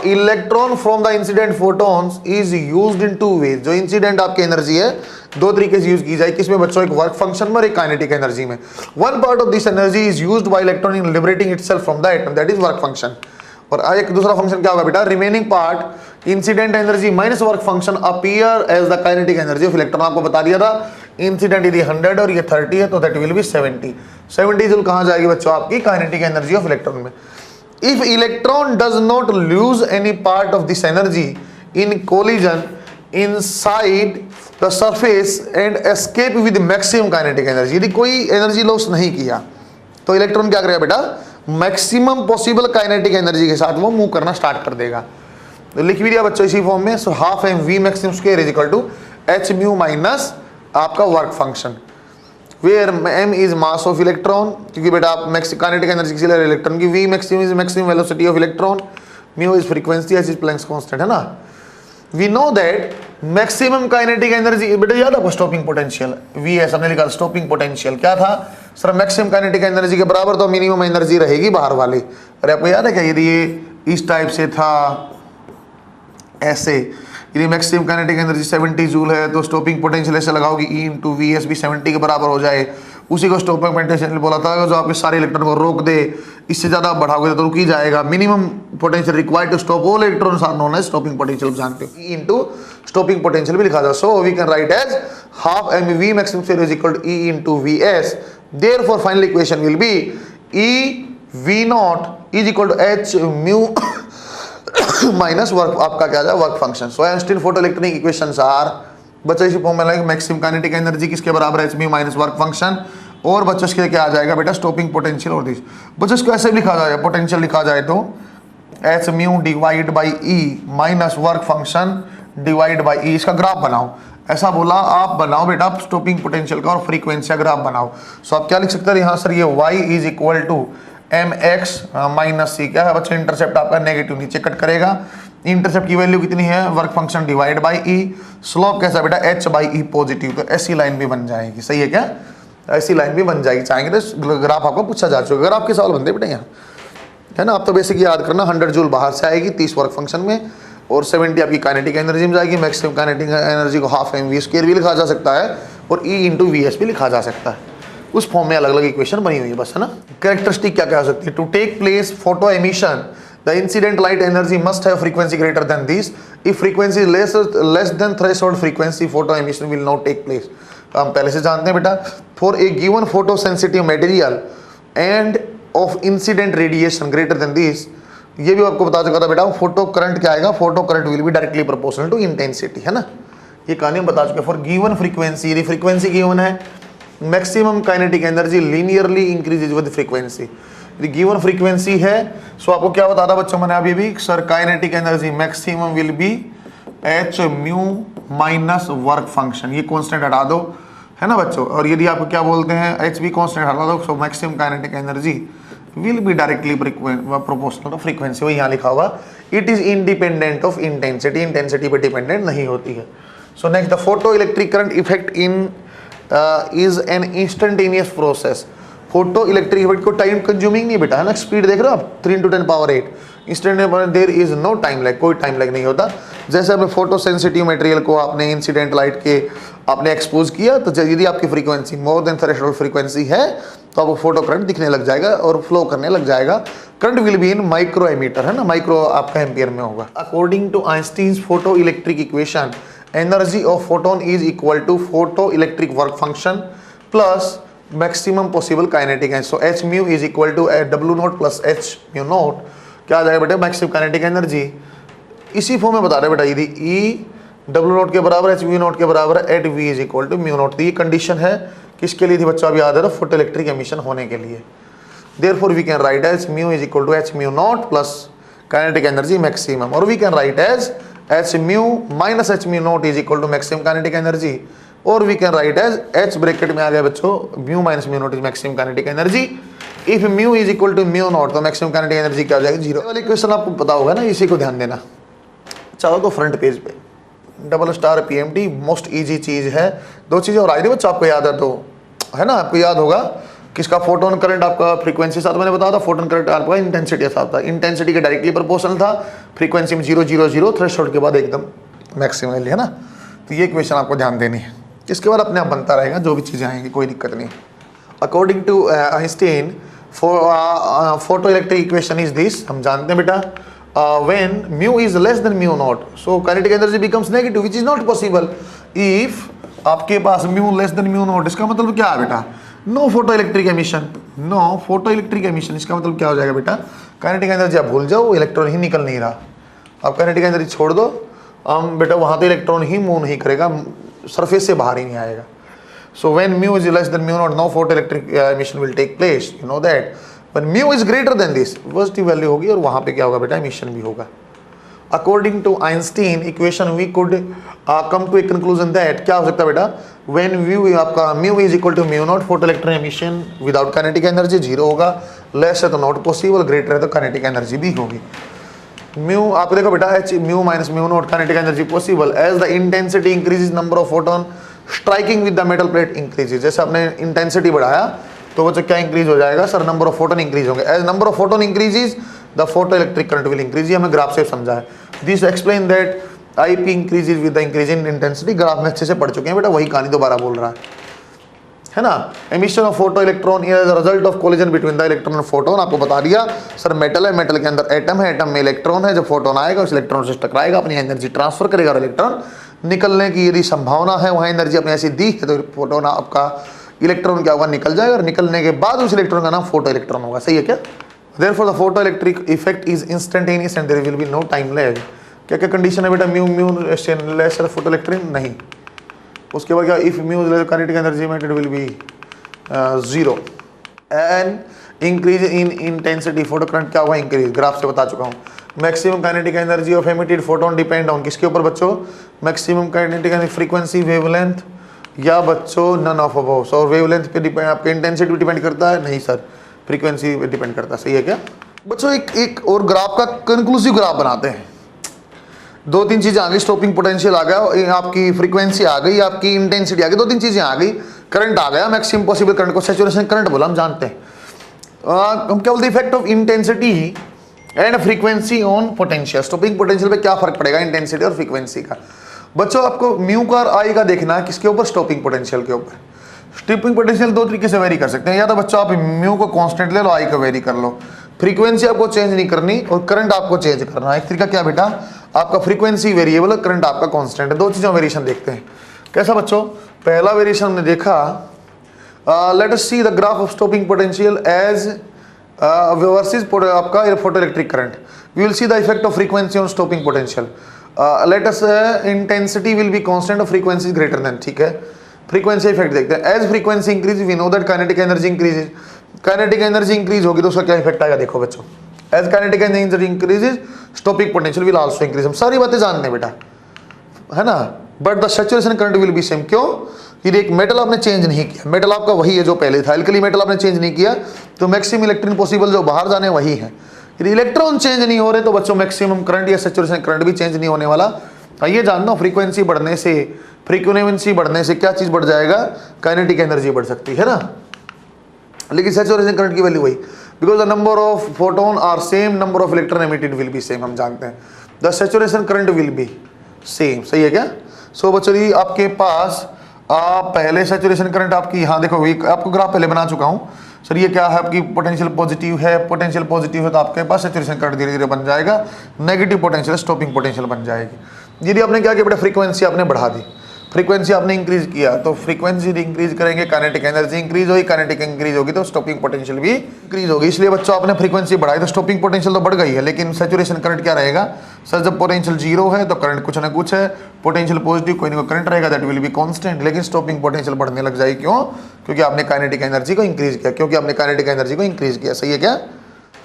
electron from the incident photons is used in two ways. जो इंसिडेंट आपकी एनर्जी है दो तरीके से यूज की जाए, किसमें बच्चों, एक वर्क फंक्शन में और एक काइनेटिक एनर्जी में। One part of this energy is used by electron in liberating itself from the atom, that is work function. और एक दूसरा फंक्शन क्या होगा बेटा, remaining part incident energy minus work function appear as the kinetic energy of electron. आपको बता दिया था इंसिडेंट यदि 100 और ये 30 है तो दैट विल बी 70 जूल कहाँ जाएगी बच्चों, आपकी काइनेटिक एनर्जी ऑफ इलेक्ट्रॉन में। If electron does not lose any part of this energy in collision inside the surface and escape with maximum kinetic energy, यदि कोई एनर्जी लॉस नहीं किया तो इलेक्ट्रॉन क्या करेगा बेटा, मैक्सिमम पॉसिबल काइनेटिक एनर्जी के साथ वो मूव करना स्टार्ट कर देगा। तो लिख भी दिया बच्चों इसी फॉर्म में। So half M V maximum square is equal to H mu minus आपका work function, where M is mass of electron, क्योंकि बेटा आप काइनेटिक एनर्जी किसी ले इलेक्ट्रॉन की, V maximum is maximum velocity of electron, mu is frequency, H is Planck's constant, है ना। We know that maximum kinetic energy, बेटा याद आपको स्टॉपिंग पोटेंशियल, वी एस हमने लिखा स्टॉपिंग पोटेंशियल क्या था सर, मैक्सिमम काइनेटिक एनर्जी के बराबर तो मिनिमम एनर्जी रहेगी बाहर वाली। अरे आपको याद है क्या, यदि ये इस टाइप से था ऐसे, यदि मैक्सिमम काइनेटिक एनर्जी 70 जूल है तो स्टॉपिंग पोटेंशियल ऐसे लगाओगे ई इंटू वी एस भी 70 के बराबर हो जाए, उसी को स्टॉपिंग पोटेंशियल बोला था, जो आपके सारे इलेक्ट्रॉन को रोक दे, इससे ज़्यादा आप बढ़ाओगे तो रुक ही जाएगा। Minimum potential required to stop all electrons are known as stopping potential, जानते हो, ई इंटू स्टॉपिंग पोटेंशियल भी लिखा जा। So we can write as half M V maximum square is equal to E into V S. Therefore final equation will be E V naught is equal to H mu minus work, आपका क्या जाए work function. So Einstein photoelectric equations are बच्चों इसी form में लाएंगे, maximum kinetic energy किसके बराबर है, H mu minus work function, और बच्चों के क्या आ जाएगा बेटा, स्टॉपिंग पोटेंशियल। और दिस बच्चों को ऐसे भी लिखा जाए, पोटेंशियल लिखा जाए तो H mu divide by E minus work function divide by E। इसका ग्राफ बनाओ, ऐसा बोला आप बनाओ बेटा स्टॉपिंग पोटेंशियल का और फ्रीक्वेंसी का ग्राफ बनाओ। सो आप क्या लिख सकते हैं यहाँ सर, ये y is equal to M X minus C, क्या है बच्चों, इंटरसेप्ट आपका नेगेटिव नीचे कट करेगा, इंटरसेप्ट की वैल्यू कितनी है, work function divide by E, slope कैसा बेटा h बाई ई पॉजिटिव, तो ऐसी लाइन भी बन जाएगी। सही है क्या, ऐसी लाइन भी बन जाएगी, चाहेंगे तो ग्राफ आपको पूछा जा चुका, ग्राफ के सवाल बनते बेटा यहाँ, है ना। आप तो बेसिक याद करना, 100 जूल बाहर से आएगी 30 वर्क फंक्शन में, और 70 आपकी काइनेटिक एनर्जी में जाएगी। मैक्सिमम काइनेटिक एनर्जी को हाफ एम वी स्क्वायर भी लिखा जा सकता है और ई इंटू वी एस भी लिखा जा सकता है। उस फॉर्म में अलग अलग इक्वेशन बनी हुई है बस, है ना। कैरेक्टरिस्टिक क्या क्या हो सकती है, to take place photo emission the incident light energy must have frequency greater than this, if frequency less than threshold frequency photo emission will not take place. हम पहले से जानते हैं बेटा, for a given photo sensitive material and of incident radiation greater than this, ये भी आपको बता चुका था बेटा, फोटो करंट क्या आएगा, photo current will be directly proportional to intensity, है ना। ये कहानी हम बता चुके। फॉर गिवन फ्रीक्वेंसी, यदि फ्रीक्वेंसी गिवन है, maximum kinetic energy linearly increases with frequency. यदि गिवन फ्रीक्वेंसी है, सो आपको क्या बता था बच्चों मैंने अभी भी, sir kinetic energy maximum will be H mu minus work function, ये कॉन्स्टेंट हटा दो, है ना बच्चों। और यदि आपको क्या बोलते हैं, एच बी कॉन्स्टेंट हटा दो, so maximum kinetic energy will be directly proportional to frequency, वो यहाँ लिखा हुआ, it is independent of intensity, intensity पे dependent नहीं होती है। So next, the photoelectric current effect in is an instantaneous process। Photo electric effect को time consuming नहीं बेटा, है ना, स्पीड देख रहे हो आप 3 × 10⁸, instant, there is no time lag, कोई टाइम लैग नहीं होता। जैसे आपने फोटो सेंसिटिव मटेरियल को आपने इंसिडेंट लाइट के आपने एक्सपोज किया तो यदि आपकी frequency more than threshold frequency है तो आपको फोटो करंट दिखने लग जाएगा और फ्लो करने लग जाएगा। Current will be in micro ammeter, है ना, माइक्रो आपका एम्पियर में होगा। According to Einstein's photo electric equation, energy of photon is equal to photo electric work function plus maximum possible kinetic energy. So H mu is equal to W naught plus H mu naught, क्या आ जाएगा बेटा, maximum kinetic energy. इसी form में बता रहे बेटा, यदि ई डब्ल्यू नॉट के बराबर एच म्यू नॉट के बराबर है at V is equal to mu naught. तो ये कंडीशन है किसके लिए थी बच्चों, अब याद है, फोटो इलेक्ट्रिक एमिशन होने के लिए। Therefore we can write as mu is equal to H mu naught plus kinetic energy maximum, और we can write as H mu minus H mu naught is equal to maximum kinetic energy, और we can write as H bracket में आ गया बच्चों mu minus mu naught is maximum kinetic energy. If mu is equal to mu naught तो maximum kinetic energy क्या हो जाएगी, zero. वाली क्वेश्चन आपको पता होगा ना, इसी को ध्यान देना। चलो तो फ्रंट पेज पे double star PMT most easy चीज है। दो चीजें और आई थी बच्चों, आपको याद है तो, है ना, आपको याद होगा किसका, फोटोन करंट आपका फ्रीक्वेंसी साथ मैंने बताया था, फोटोन करंट आपका इंटेंसिटी साथ था, इंटेंसिटी के डायरेक्टली प्रोपोर्शनल था, फ्रीक्वेंसी में 000 थ्रेशोल्ड के बाद एकदम मैक्सिमम है ना। तो ये क्वेश्चन आपको ध्यान देनी है, इसके बाद अपने आप बनता रहेगा, जो भी चीज़ें आएंगी कोई दिक्कत नहीं। According to Einstein photo electric equation is this, हम जानते हैं बेटा, when mu is less than mu naught, so kinetic energy becomes negative, which is not possible if आपके पास mu less than mu naught। इसका मतलब क्या है बेटा, no photo electric emission, no photo electric emission. इसका मतलब क्या हो जाएगा बेटा, काइनेटिक एनर्जी आप भूल जाओ, इलेक्ट्रॉन ही निकल नहीं रहा। आप काइनेटिक एनर्जी छोड़ दो, बेटा वहाँ तो इलेक्ट्रॉन ही मूव नहीं करेगा, सरफेस से बाहर ही नहीं आएगा। So when mu is less than mu naught, no photo electric emission will take place, you know that। When mu is greater than this, positive value होगी और वहाँ पे क्या होगा बेटा, एमिशन भी होगा। According to Einstein equation we could come to a conclusion that, क्या हो सकता है बेटा, व्हेन म्यू आपका mu is equal to mu naught, photo electric emission without kinetic energy zero होगा, लेस है तो नॉट पॉसिबल, ग्रेटर है तो काइनेटिक एनर्जी भी होगी। म्यू आप देखो बेटा, H mu minus mu naught kinetic energy possible as the intensity increases, number of photon striking with the metal plate increases. जैसे आपने इंटेंसिटी बढ़ाया तो वो क्या इंक्रीज हो जाएगा sir, number of photon increase होंगे। As number of photon increases the photo electric current will increase. ये हमें ग्राफ से समझा है। This explain that IP increases with the increase in intensity. Graph में अच्छे से पढ़ चुके हैं बेटा, वही कहानी दोबारा बोल रहा है ना। Emission of photo electron is result of collision between the electron और फोटोन। आपको बता दिया सर, मेटल है, मेटल के अंदर एटम है, एटम में इलेक्ट्रॉन है, जब फोटोन आएगा उस इलेक्ट्रॉन से टकराएगा, अपनी एनर्जी ट्रांसफर करेगा और इलेक्ट्रॉन निकलने की यदि संभावना है, वहाँ एनर्जी अपने ऐसी दी है तो फोटोन आपका इलेक्ट्रॉन क्या होगा, निकल जाएगा, और निकलने के बाद उस इलेक्ट्रॉन का नाम फोटो इलेक्ट्रॉन होगा। सही है क्या। Therefore the photo electric effect is instantaneous and there will be no time lag. क्या क्या कंडीशन है बेटा, mu mu less photo electric नहीं। उसके बाद क्या, if mu kinetic energy method will be zero and increase in intensity, photo current क्या होगा, इंक्रीज। ग्राफ से बता चुका हूँ। Maximum kinetic energy of emitted photon depend on किसके ऊपर बच्चों, maximum kinetic energy frequency, wavelength, या बच्चों none of above. So wavelength पे डिपेंड, आपके इंटेंसिटी पे डिपेंड करता है, नहीं सर, फ्रीक्वेंसी पे डिपेंड करता है। सही है क्या बच्चों। एक और ग्राफ का कंक्लूसिव ग्राफ बनाते हैं। दो तीन चीजें आ गई, स्टॉपिंग पोटेंशियल आ गया, आपकी फ्रीक्वेंसी आ गई, आपकी इंटेंसिटी आ गई, दो तीन चीजें आ गई, करंट आ गया, मैक्सिमम पॉसिबल करंट को सैचुरेशन करंट बोला, हम जानते हैं। हम क्या बोलते हैं, effect of intensity and frequency on potential. Stopping potential पे क्या फर्क पड़ेगा इंटेंसिटी और फ्रीक्वेंसी का। बच्चों आपको म्यू का और आई का देखना है किसके ऊपर, स्टॉपिंग पोटेंशियल के ऊपर। स्टॉपिंग पोटेंशियल दो तरीके से वेरी कर सकते हैं, या तो बच्चों आप म्यू को कांस्टेंट ले लो, आई को वेरी कर लो। फ्रीक्वेंसी आपको चेंज नहीं करनी और करंट आपको चेंज करना है। एक तरीका क्या बेटा, आपका फ्रीक्वेंसी वेरिएबल है, करंट आपका कांस्टेंट है। दो चीजों वेरिएशन देखते हैं। कैसा बच्चों, पहला वेरिएशन हमने देखा, let us see the graph of stopping potential as versus आपका photo electric current. We will see the effect of frequency on stopping potential. Let us intensity will be constant और frequency greater than, ठीक है। Frequency effect देखते हैं। As frequency increase we know that kinetic energy increases. Kinetic energy increase होगी तो उसका क्या effect आएगा, देखो बच्चों। As kinetic energy increases stopping potential will also increase. हम सारी बातें जानते हैं बेटा, है ना। But the saturation current will be same. क्यों, ये एक मेटल आपने चेंज नहीं किया, मेटल आपका वही है जो पहले था। एल्कली मेटल आपने चेंज नहीं किया तो मैक्सिमम इलेक्ट्रॉन पॉसिबल जो बाहर जाने वही है। यदि इलेक्ट्रॉन चेंज नहीं हो रहे तो बच्चों मैक्सिमम करंट या सैचुरेशन करंट भी चेंज नहीं होने वाला। ये जानना, फ्रीक्वेंसी बढ़ने से क्या चीज बढ़ जाएगा, काइनेटिक एनर्जी बढ़ सकती है ना। लेकिन सैचुरेशन करंट की वैल्यू वही, because the number of photon are same, number of electron emitted will be same. हम जानते हैं the saturation current will be same. सही है क्या। सो बच्चों आपके पास आप पहले सैचुरेशन करंट आपकी यहाँ देखो, आपको ग्राफ पहले बना चुका हूँ सर। ये क्या है आपकी पोटेंशियल पॉजिटिव है, पोटेंशियल पॉजिटिव है तो आपके पास सैचुरेशन करंट धीरे धीरे बन जाएगा, नेगेटिव पोटेंशियल स्टॉपिंग पोटेंशियल बन जाएगी। यदि आपने क्या किया बेटा, फ्रीक्वेंसी आपने बढ़ा दी, फ्रीक्वेंसी आपने इंक्रीज किया तो फ्रीक्वेंसी इंक्रीज करेंगे, काइनेटिक एनर्जी इंक्रीज होगी, काइनेटिक इंक्रीज होगी तो स्टॉपिंग पोटेंशियल भी इंक्रीज होगी। इसलिए बच्चों आपने फ्रीक्वेंसी बढ़ाई तो स्टॉपिंग पोटेंशियल तो बढ़ गई है, लेकिन सैचुरेशन करंट क्या रहेगा सर, जब पोटेंशियल जीरो है तो करंट कुछ ना कुछ है, पोटेंशियल पॉजिटिव कोई ना कोई करंट रहेगा, दैट विल बी कांस्टेंट, लेकिन स्टॉपिंग पोटेंशियल बढ़ने लग जाएगी। क्यों? क्योंकि आपने काइनेटिक एनर्जी को इंक्रीज किया, क्योंकि आपने काइनेटिक एनर्जी को इंक्रीज किया। सही है क्या?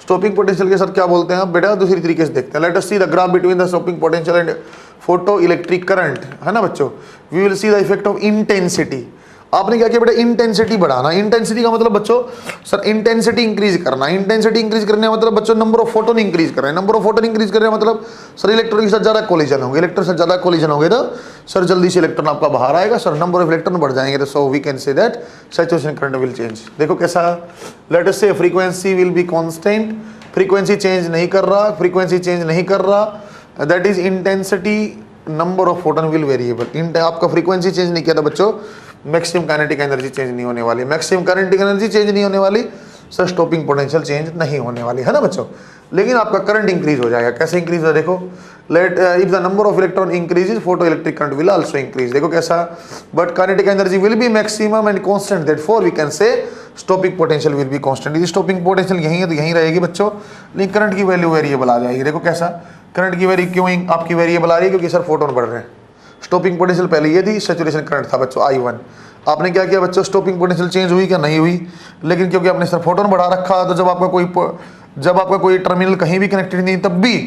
स्टॉपिंग पोटेंशियल के सर क्या बोलते हैं आप बेटा, दूसरी तरीके से देखते हैं। Let us see the graph between the stopping potential and photo electric current, है ना बच्चों। We will see the effect of intensity. आपने क्या किया बेटा, इंटेंसिटी बढ़ाना। इंटेंसिटी का मतलब बच्चों सर इंटेंसिटी इंक्रीज करना। इंटेंसिटी इंक्रीज करने का मतलब बच्चों नंबर ऑफ फोटोन इंक्रीज कर रहे हैं। नंबर ऑफ फोटोन इंक्रीज करने का मतलब सर इलेक्ट्रॉन के साथ ज्यादा कोलिजन होंगे, इलेक्ट्रॉन से ज्यादा कोलिजन होंगे तो सर जल्दी से इलेक्ट्रॉन आपका बाहर आएगा सर, नंबर ऑफ इलेक्ट्रॉन बढ़ जाएंगे तो so we can say that saturation current will change. देखो कैसा, let us say frequency will be constant, frequency change नहीं कर रहा, फ्रीक्वेंसी चेंज नहीं कर रहा, that is intensity, number of photon will variable. आपका फ्रीक्वेंसी चेंज नहीं किया था बच्चों, मैक्सिमम काइनेटिक एनर्जी चेंज नहीं होने वाली, मैक्सिमम काइनेटिक एनर्जी चेंज नहीं होने वाली सर, स्टॉपिंग पोटेंशियल चेंज नहीं होने वाली, है ना बच्चों। लेकिन आपका करंट इंक्रीज हो जाएगा। कैसे इंक्रीज होगा देखो, let if the number of electron increases photo electric current will also increase. देखो कैसा, but kinetic energy will be maximum and constant, therefore we can say stopping potential will be constant. यदि stopping potential यहीं है तो यहीं रहेगी बच्चों, लेकिन करंट की वैल्यू वेरिएबल आ जाएगी। देखो कैसा, करंट की वैल्यू क्यों आपकी वेरिएबल आ रही है, क्योंकि सर फोटोन बढ़ रहे हैं। स्टॉपिंग पोटेंशियल पहले ये थी, सैचुरेशन करंट था बच्चों I1। आपने क्या किया बच्चों, स्टॉपिंग पोटेंशियल चेंज हुई क्या? नहीं हुई, लेकिन क्योंकि आपने सर फोटोन बढ़ा रखा तो जब आपका कोई टर्मिनल कहीं भी कनेक्टेड नहीं तब भी,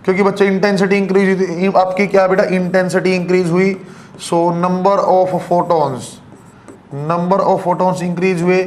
क्योंकि बच्चे इंटेंसिटी इंक्रीज हुई आपकी, क्या बेटा इंटेंसिटी इंक्रीज हुई, so number of photons increase हुए,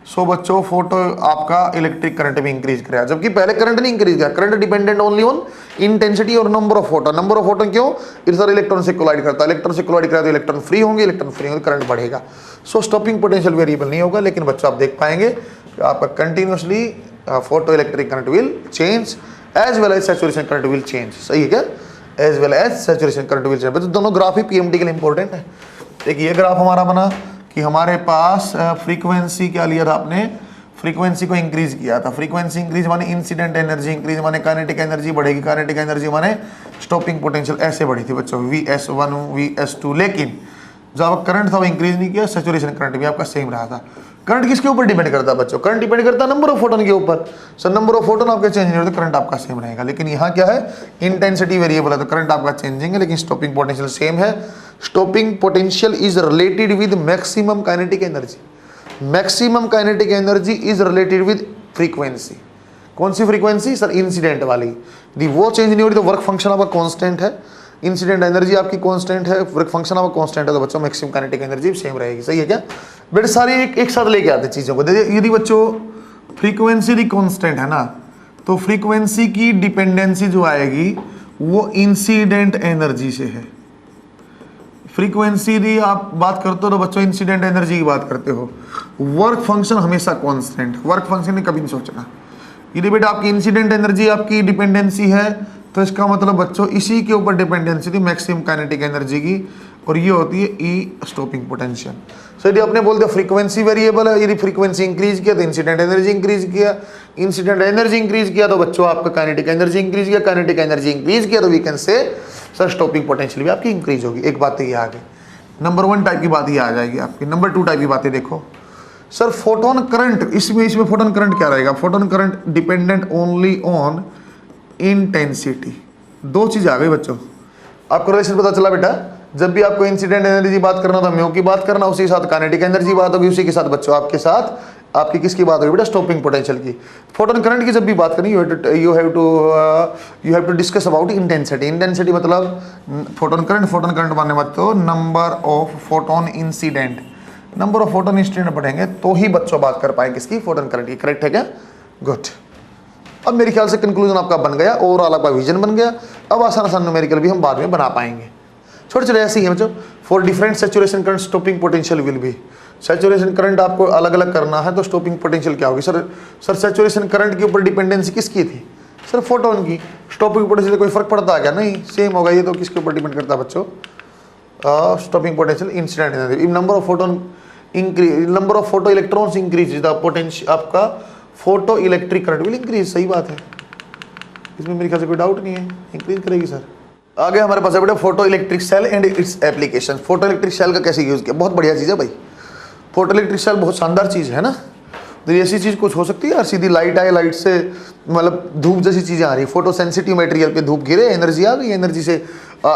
सो बच्चों फोटो आपका इलेक्ट्रिक करंट भी इंक्रीज करेगा, जबकि पहले करंट नहीं इंक्रीज किया। Current dependent only on intensity और number of photon. Number of photon क्यों? सर इलेक्ट्रॉन से कोलाइड करता है, इलेक्ट्रॉन से कोलाइड करा तो इलेक्ट्रॉन फ्री होंगे, इलेक्ट्रॉन फ्री होंगे करंट बढ़ेगा। सो स्टॉपिंग पोटेंशियल वेरिएबल नहीं होगा, लेकिन बच्चों आप देख पाएंगे आपका continuously photo electric current will change as well as saturation current will change. सही है क्या? As well as saturation current will change. दोनों ग्राफ ही पीएमटी के लिए इंपॉर्टेंट है। एक ये ग्राफ हमारा बना कि हमारे पास फ्रीक्वेंसी क्या लिया था आपने, फ्रीक्वेंसी को इंक्रीज किया था। फ्रीक्वेंसी इंक्रीज माने इंसिडेंट एनर्जी इंक्रीज माने काइनेटिक एनर्जी बढ़ेगी, काइनेटिक एनर्जी माने स्टॉपिंग पोटेंशियल ऐसे बढ़ी थी बच्चों, Vs1 Vs2। लेकिन जब आपका करंट था वो इंक्रीज नहीं किया, सैचुरेशन करंट भी आपका सेम रहा था। करंट किसके ऊपर डिपेंड करता है बच्चों? करंट डिपेंड करता है नंबर ऑफ फोटोन के ऊपर। सर नंबर ऑफ फोटोन आपके चेंज नहीं होते, करंट आपका सेम रहेगा। लेकिन यहाँ क्या है, इंटेंसिटी वेरिएबल है तो करंट आपका चेंजिंग है, लेकिन स्टॉपिंग पोटेंशियल सेम है। Stopping potential is related with maximum kinetic energy. Maximum kinetic energy is related with frequency. कौन सी फ्रीक्वेंसी सर? इंसिडेंट वाली। यदि वो चेंज नहीं हो रही तो वर्क फंक्शन आपका कांस्टेंट है, इंसिडेंट एनर्जी आपकी कांस्टेंट है, वर्क फंक्शन आपका कांस्टेंट है, तो बच्चों मैक्सिमम काइनेटिक एनर्जी सेम रहेगी। सही है क्या बेटे? सारी एक साथ लेके आते चीजों को। यदि बच्चों फ्रीक्वेंसी भी कांस्टेंट है ना, तो फ्रीक्वेंसी की डिपेंडेंसी जो आएगी वो इंसिडेंट एनर्जी से है। फ्रीक्वेंसी की आप बात करते हो तो बच्चों इंसिडेंट एनर्जी की बात करते हो। वर्क फंक्शन हमेशा कांस्टेंट, वर्क फंक्शन ने कभी नहीं सोचना। यदि बेटा आपकी इंसिडेंट एनर्जी आपकी डिपेंडेंसी है तो इसका मतलब बच्चों इसी के ऊपर डिपेंडेंसी थी मैक्सिमम काइनेटिक एनर्जी की, और ये होती है ई स्टॉपिंग पोटेंशियल। सो यदि आपने बोल दिया फ्रीक्वेंसी वेरिएबल है, यदि फ्रीक्वेंसी इंक्रीज किया तो इंसिडेंट एनर्जी इंक्रीज किया, इंसिडेंट एनर्जी इंक्रीज किया तो बच्चों आपका काइनेटिक एनर्जी इंक्रीज किया, काइनेटिक एनर्जी इंक्रीज किया तो we can say sir stopping potential भी आपकी इंक्रीज होगी। एक बात तो ये आ गई, नंबर 1 टाइप की बात ये आ जाएगी आपकी। नंबर 2 टाइप की बातें देखो सर, फोटोन करंट। इसमें फोटोन करंट क्या रहेगा? Photon current dependent only on intensity. दो चीज आ गई बच्चों, आपको रिलेशन पता चला बेटा। जब भी आपको इंसिडेंट एनर्जी बात करना था, म्यू की बात करना, उसी के साथ काइनेटिक एनर्जी बात होगी, उसी के साथ बच्चों आपके साथ आपकी किसकी बात होगी बेटा? स्टॉपिंग पोटेंशियल की। फोटोन करंट की जब भी बात करनी, you have to discuss about intensity. Intensity मतलब फोटोन करंट मानने मत तो number of photon incident, number of photon incident पढ़ेंगे तो ही बच्चों बात कर पाएंगे किसकी? फोटोन करंट की। करेक्ट है क्या? गुड। अब मेरे ख्याल से कंक्लूजन आपका बन गया, ओवरऑल आपका विजन बन गया। अब आसान आसान न्यूमेरिकल भी हम बाद में बना पाएंगे। छोटे छोटे ऐसे ही है बच्चों। For different saturation current stopping potential will B. Saturation current आपको अलग अलग करना है तो स्टॉपिंग पोटेंशियल क्या होगी? सर सैचुरेशन करंट के ऊपर डिपेंडेंसी किसकी थी? सर फोटोन की। स्टॉपिंग पोटेंशियल कोई फर्क पड़ता है क्या? नहीं, सेम होगा। ये तो किसके ऊपर डिपेंड करता है बच्चों? stopping potential incident energy. If number of photon increase, number of photo electrons increase, the potential आपका photo electric current will increase. सही बात है, इसमें मेरे ख्याल से कोई डाउट नहीं है, इंक्रीज करेगी सर। आगे हमारे पास है बेटा photo electric cell and its application. Photo electric cell का कैसे यूज किया, बहुत बढ़िया चीज़ है भाई। फोटो इलेक्ट्रिक सेल बहुत शानदार चीज़ है ना। तो ऐसी चीज़ कुछ हो सकती है यार, सीधी लाइट आए, लाइट से मतलब धूप जैसी चीज़ें आ रही है, फोटो सेंसिटिव मटेरियल पे धूप गिरे, एनर्जी आ गई, एनर्जी से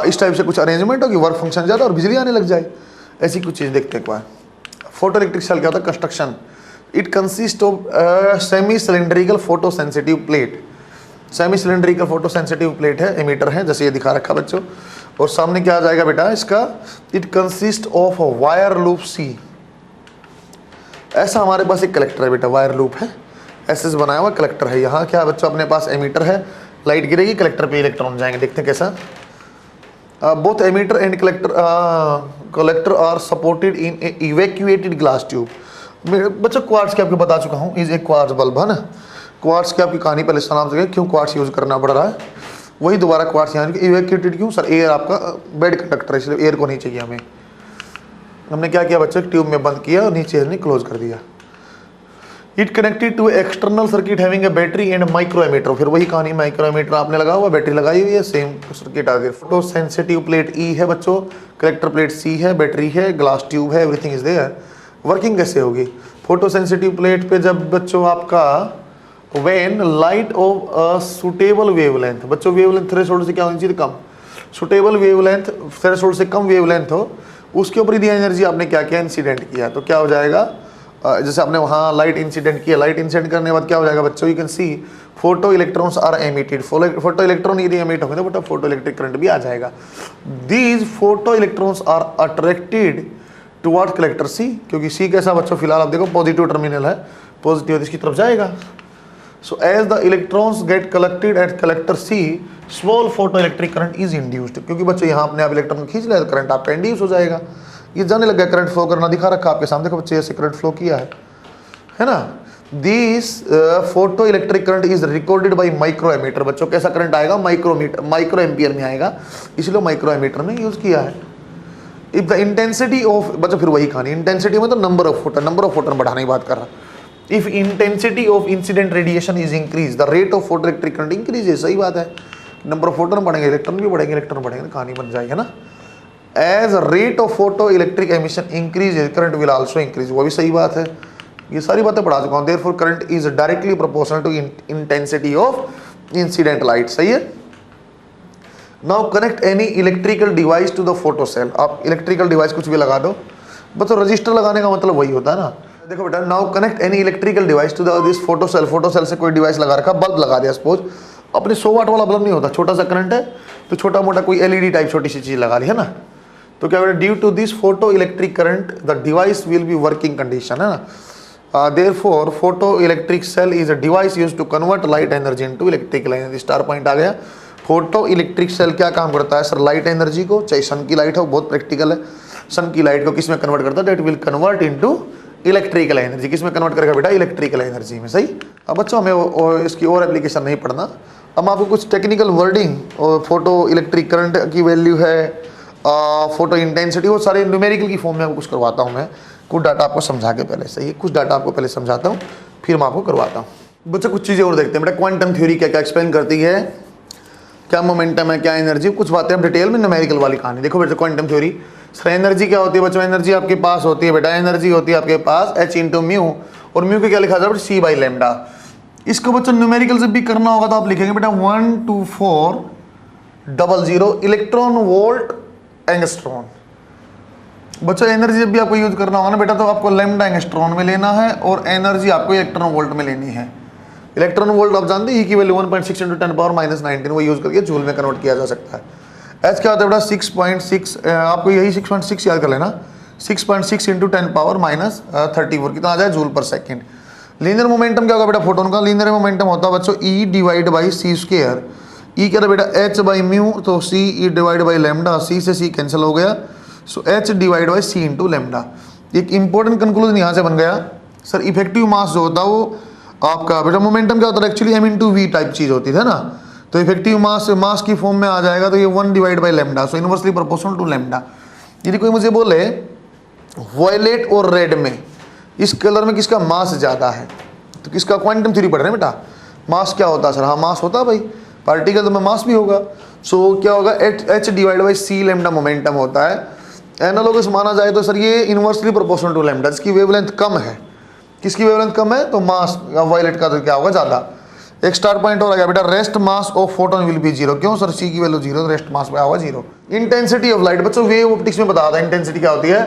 इस टाइप से कुछ अरेंजमेंट होगी, वर्क फंक्शन ज़्यादा और बिजली आने लग जाए, ऐसी कुछ चीज़ देखते हैं एक बार। फोटो इलेक्ट्रिक सेल क्या होता है, construction. It consist of semi cylindrical photo sensitive plate. Semi cylindrical photo sensitive plate है, एमीटर है, जैसे ये दिखा रखा बच्चों। और सामने क्या आ जाएगा बेटा इसका, it consist of wire loop C. ऐसा हमारे पास एक कलेक्टर है बेटा, वायर लूप है, ऐसे से बनाया हुआ कलेक्टर है। यहाँ क्या बच्चों अपने पास एमीटर है, लाइट गिरेगी कलेक्टर पे इलेक्ट्रॉन जाएंगे, देखते हैं कैसा। Both emitter and collector are supported in evacuated glass tube. बच्चों क्वार्ट्ज की आपको बता चुका हूँ, इज ए क्वार्ट्ज बल्ब है ना। क्वार्ट्ज की आपकी कहानी पहले सुना सके, क्यों क्वार्ट्ज यूज करना पड़ रहा है, वही दोबारा क्वार्ट्ज यहाँ इवैक्यूएटेड क्यों सर, एयर आपका बेड कंडक्टर है, इसलिए एयर को नहीं चाहिए हमें। हमने क्या किया बच्चों, ट्यूब में बंद किया और नीचे हमने क्लोज कर दिया। It connected to external circuit having a battery and micro ammeter. फिर वही कहानी, माइक्रो एमीटर आपने लगा हुआ, बैटरी लगाई हुई है, सेम सर्किट आ गया। फोटो सेंसिटिव प्लेट ई है बच्चों, कलेक्टर प्लेट सी है, बैटरी है, ग्लास ट्यूब है, एवरीथिंग इज देयर। वर्किंग कैसे होगी फोटो सेंसिटिव प्लेट पे, जब बच्चों आपका when light of a suitable wavelength, बच्चों वेवलेंथ थ्रेशोल्ड से क्या होनी चाहिए, कम। सुटेबल वेवलेंथ थ्रेशोल्ड से कम वेवलेंथ हो, उसके ऊपर यदि एनर्जी आपने क्या किया, इंसिडेंट किया, तो क्या हो जाएगा, जैसे आपने वहाँ लाइट इंसिडेंट किया, लाइट इंसिडेंट करने के बाद क्या हो जाएगा बच्चों, you can see photo electrons are emitted. Photo electron यदि एमिट होंगे तो बेटा फोटो इलेक्ट्रिक करंट भी आ जाएगा। These photo electrons are attracted toward collector C, क्योंकि सी कैसा बच्चों, फिलहाल आप देखो पॉजिटिव टर्मिनल है, पॉजिटिव इसकी तरफ जाएगा। So as the electrons get collected at collector C, small photo electric current is induced. क्योंकि बच्चों यहाँ अपने आप इलेक्ट्रॉन खींच लिया तो करंट आपका इंड्यूस हो जाएगा। ये जाने लग गया करंट फ्लो करना, दिखा रखा आपके सामने, देखो बच्चे ऐसे करंट फ्लो किया है ना। This photo electric current is recorded by micro ammeter. बच्चों कैसा करंट आएगा, माइक्रोमीटर, माइक्रो एम्पियर में आएगा, इसलिए माइक्रो एमीटर में यूज किया है। इफ द इंटेंसिटी ऑफ, बच्चों फिर वही कहानी, इंटेंसिटी में तो नंबर ऑफ फोटोन बढ़ाने की बात कर रहा। If intensity of incident radiation is increase, the rate of photo electric current increase. सही बात है, नंबर ऑफ फोटोन बढ़ेंगे, इलेक्ट्रॉन भी बढ़ेंगे, इलेक्ट्रॉन बढ़ेंगे, कहानी बन जाएगी ना। As rate of photo electric emission increase, current will also increase. वो भी सही बात है, ये सारी बातें पढ़ा चुका हूँ। Therefore current is directly proportional to intensity of incident light. सही है। Now connect any electrical device to the photo cell. आप इलेक्ट्रिकल डिवाइस कुछ भी लगा दो, बस रजिस्टर लगाने का मतलब वही होता है ना। देखो बेटा, now connect any electrical device to this photo cell. Photo cell से कोई डिवाइस लगा रखा, बल्ब लगा दिया सपोज, अपने 100 वाट वाला बल्ब नहीं होता, छोटा सा करंट है तो छोटा मोटा कोई एलईडी टाइप छोटी सी चीज लगा ली है ना। तो क्या बेटा, due to this photo electric current the device will be working condition है ना। Therefore photo electric cell is a device used to convert light energy into electrical energy. Star point आ गया। फोटो इलेक्ट्रिक सेल क्या काम करता है sir, light energy को, चाहे सन की लाइट हो, बहुत प्रैक्टिकल है, सन की लाइट को किस में कन्वर्ट करता है, that will convert into electrical energy. किस में कन्वर्ट करेगा बेटा, इलेक्ट्रिकल एनर्जी में। सही। अब बच्चों हमें इसकी और एप्लीकेशन नहीं पढ़ना, हम आपको कुछ टेक्निकल वर्डिंग और फोटो इलेक्ट्रिक करंट की वैल्यू है, फोटो इंटेंसिटी, वो सारे न्यूमेरिकल की फॉर्म में आपको कुछ करवाता हूँ मैं, कुछ डाटा आपको समझा के पहले। सही है, कुछ डाटा आपको पहले समझाता हूँ फिर मैं आपको करवाता हूँ। बच्चों कुछ चीज़ें और देखते हैं बेटा, क्वांटम थ्योरी क्या क्या एक्सप्लेन करती है, क्या मोमेंटम है, क्या एनर्जी, कुछ बातें हम डिटेल में न्यूमेरिकल वाली कहानी। देखो बेटा, क्वांटम थ्योरी सर, एनर्जी क्या होती है बच्चों, एनर्जी आपके पास होती है बेटा, एनर्जी होती है आपके पास h इंटू म्यू, और म्यू के क्या लिखा जाता है c बाई लेमडा। इसको बच्चों न्यूमेरिकल से भी करना होगा तो आप लिखेंगे बेटा 12400 इलेक्ट्रॉन वोल्ट एंगस्ट्रॉन। बच्चों एनर्जी जब भी आपको यूज करना होगा ना बेटा, तो आपको लेमडा एंगस्ट्रॉन में लेना है और एनर्जी आपको इलेक्ट्रॉन वोल्ट में लेनी है। इलेक्ट्रॉन वोल्ट आप जानते हैं की वैल्यू 1.6 × 10⁻⁻19, वो यूज करके जूल में कन्वर्ट किया जा सकता है। एच क्या होता है बेटा 6.6, आपको यही 6.6 याद कर लेना, 6.6 × 10⁻34 कितना आ जाए जूल पर सेकेंड। लीनियर मोमेंटम क्या होगा बेटा, फोटोन का लीनियर मोमेंटम होता है बच्चों E divide by C square. E क्या था बेटा h बाई म्यू, तो C E divide by lambda, C से C कैंसिल हो गया, so H divide by C into lambda. एक इंपॉर्टेंट कंक्लूजन यहाँ से बन गया सर, इफेक्टिव मास जो होता है वो आपका बेटा मोमेंटम क्या होता है, actually m into v type चीज होती है ना, तो इफेक्टिव मास मास की फॉर्म में आ जाएगा तो ये 1 divide by lambda, so inversely proportional to lambda. यदि कोई मुझे बोले वॉयलेट और रेड में इस कलर में किसका मास ज़्यादा है, तो किसका क्वांटम थ्योरी पढ़ रहे हैं बेटा, मास क्या होता है सर, हाँ मास होता है भाई, पार्टिकल में मास भी होगा। सो क्या होगा, H divide by C lambda momentum होता है। एनालोगस माना जाए तो सर ये इनवर्सली प्रोपोर्शनल टू लैम्डा, जिसकी वेवलेंथ कम है, किसकी वेवलेंथ कम है तो मास वायलेट का तो क्या होगा ज़्यादा। एक स्टार पॉइंट और आ गया बेटा, rest mass of photon will be zero, क्यों सर सी की वैल्यू जीरो, रेस्ट मास में होगा जीरो। इंटेंसिटी ऑफ लाइट बच्चों वेव ऑप्टिक्स में बता था इंटेंसिटी क्या होती है,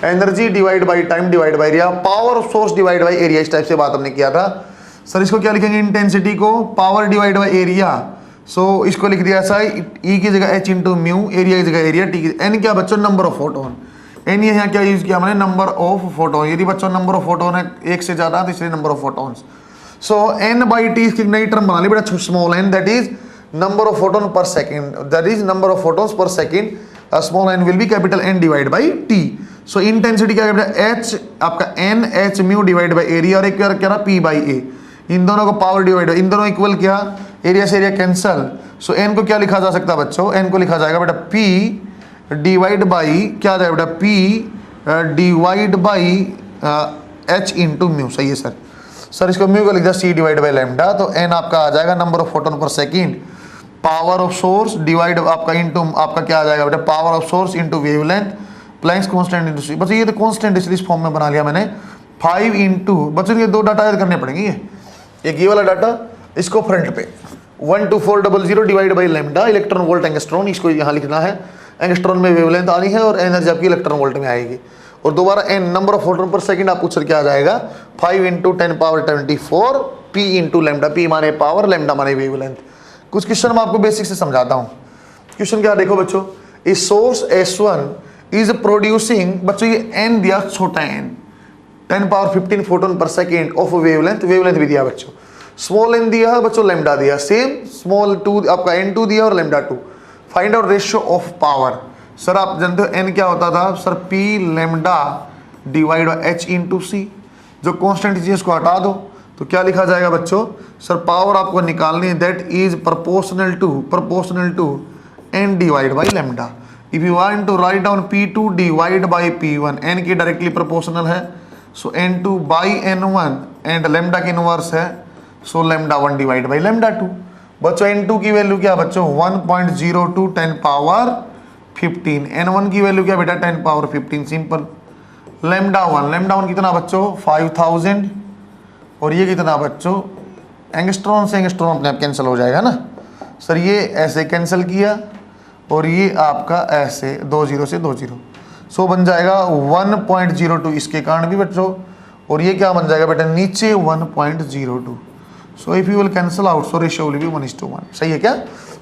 energy divide by time divide by area, power of source divide by area, इस टाइप से बात हमने किया था। सर इसको क्या लिखेंगे, इंटेंसिटी को पावर डिवाइड बाई एरिया, सो इसको लिख दिया ऐसा, ई की जगह एच इंटू म्यू, एरिया की जगह एरिया, टी की एन क्या बच्चों नंबर ऑफ फोटोन, एन ये यहाँ क्या यूज किया हमने नंबर ऑफ फोटोन, यदि बच्चों नंबर ऑफ फोटोन है एक से ज्यादा तो इसलिए number of photons. So N by T इसकी नई टर्म बना ली बेटा, small N that is number of photon per second, that is number of photons per second, small N will be capital N divide by T. So intensity क्या है बेटा, H आपका N H mu divide by area, और एक क्या रहा P by ए, इन दोनों को पावर डिवाइड, इन दोनों इक्वल किया, एरिया से एरिया कैंसल। सो एन को क्या लिखा जा सकता है बच्चों, एन को लिखा जाएगा बेटा पी डिवाइड बाई क्या आ जाएगा बेटा, P divide by H into mu, सही है सर। सर इसको म्यू का लिख दिया सी डिवाइड बाई लैम्डा, तो एन आपका आ जाएगा number of photon per second, power of source divide आपका इंटू आपका क्या आ जाएगा बेटा, power of source into wavelength, Planck's constant into C. बच्चों ये तो कांस्टेंट इसलिए इस फॉर्म में बना लिया मैंने, 5 इंटू, बच्चों ये दो डाटा याद करने पड़ेंगे, एक ये वाला डाटा, इसको फ्रंट पे 12400 divide by lambda electron volt angstrom, इसको यहाँ लिखना है, एंगस्ट्रॉन में वेवलेंथ आनी है और एनर्जी आपकी इलेक्ट्रॉन वोल्ट में आएगी, और दोबारा N number of photon per second आपको उत्तर क्या आ जाएगा, 5 into 10 power 24 P into lambda, P माने पावर, लैम्डा माने वेवलेंथ। कुछ क्वेश्चन मैं आपको बेसिक से समझाता हूँ। क्वेश्चन क्या देखो बच्चों, इस सोर्स S1 इज प्रोड्यूसिंग, बच्चों ये एन दिया छोटा एन, 10 पावर 15 फोटोन पर सेकेंड ऑफ वेवलेंथ, वेवलेंथ भी दिया बच्चों, स्मॉल एन दिया है बच्चों, लैम्डा दिया सेम, स्मॉल 2 आपका n2 दिया और lambda 2। Find out ratio of power, sir आप जानते हो n क्या होता था sir, p lambda divide by h into C, जो कांस्टेंट चीज इसको हटा दो तो क्या लिखा जाएगा बच्चों, सर पावर आपको निकालनी है, that is proportional to n divide by lambda. If you want to write down p2 divide by p1, n की डायरेक्टली प्रोपोर्शनल है, so n2 by n1 and lambda की इनवर्स है, so lambda 1 divide by lambda 2। बच्चों n2 की value क्या बच्चों 1.02 10 power 15, n1 की value क्या बेटा 10 पावर 15, सिंपल। लैम्डा 1 कितना बच्चों 5000, और ये कितना बच्चों एंगस्ट्रॉन से एंगस्ट्रॉन अपने आप कैंसिल हो जाएगा ना सर, ये ऐसे कैंसिल किया और ये आपका ऐसे 20 से 20, सो बन जाएगा 1.02 इसके कारण भी बच्चों, और ये क्या बन जाएगा बेटा नीचे 1.02, so if you will cancel out, so ratio will be 1:1, सही है क्या।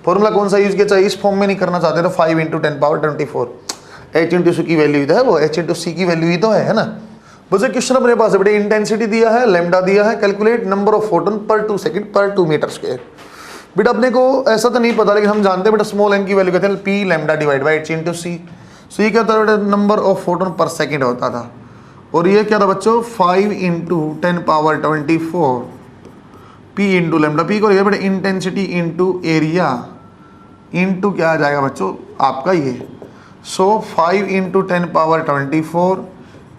फॉर्मूला कौन सा यूज किया, चाहे इस फॉर्म में नहीं करना चाहते तो 5 इंटू 10 पावर 24, एच इंटू सी की वैल्यू इधर है, वो एच इंटू सी की वैल्यू ही तो है ना। बस क्वेश्चन अपने पास है बेटे, इंटेंसिटी दिया है, लैम्डा दिया है, कैलकुलेट नंबर ऑफ फोटोन पर 2 सेकंड पर 2 मीटर स्क्वायर। बेटा अपने को ऐसा तो नहीं पता, लेकिन हम जानते हैं बेटा स्मॉल एन की वैल्यू कहते हैं P lambda divide by H into C, so ये क्या होता है बेटा number of photon per second होता था, और ये क्या था बच्चों 5 into 10 power 24 P into lambda, P को बेटा इंटेंसिटी इंटू एरिया इंटू क्या आ जाएगा बच्चों आपका ये, सो 5 into 10 power 24,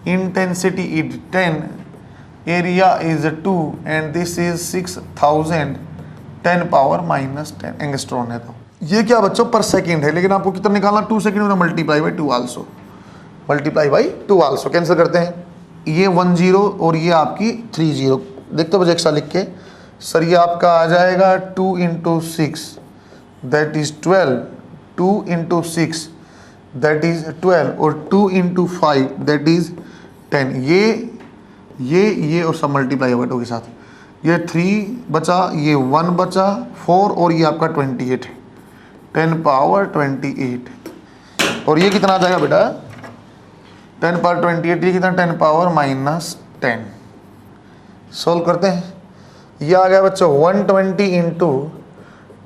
intensity is 10, area is 2 and this is 6000 10 power -10 angstrom है। तो ये क्या बच्चों पर सेकंड है, लेकिन आपको कितना निकालना 2 सेकंड में मल्टीप्लाई बाई 2 आल्सो, कैंसिल करते हैं, ये 10 और ये आपकी 30, देखते हो बच्चों एक साथ लिख के, सर ये आपका आ जाएगा 2 into 6 that is 12, 2 into 6 that is 12, और 2 इंटू 5 दैट इज 10, ये और सब मल्टीप्लाई होगा 2 के साथ, ये 3 बचा, ये 1 बचा, 4 और ये आपका 28 है, 10 पावर 28, और ये कितना आ जाएगा बेटा 10 पावर 28, ये कितना 10 पावर -10। सोल्व करते हैं, ये आ गया बच्चों 120 इंटू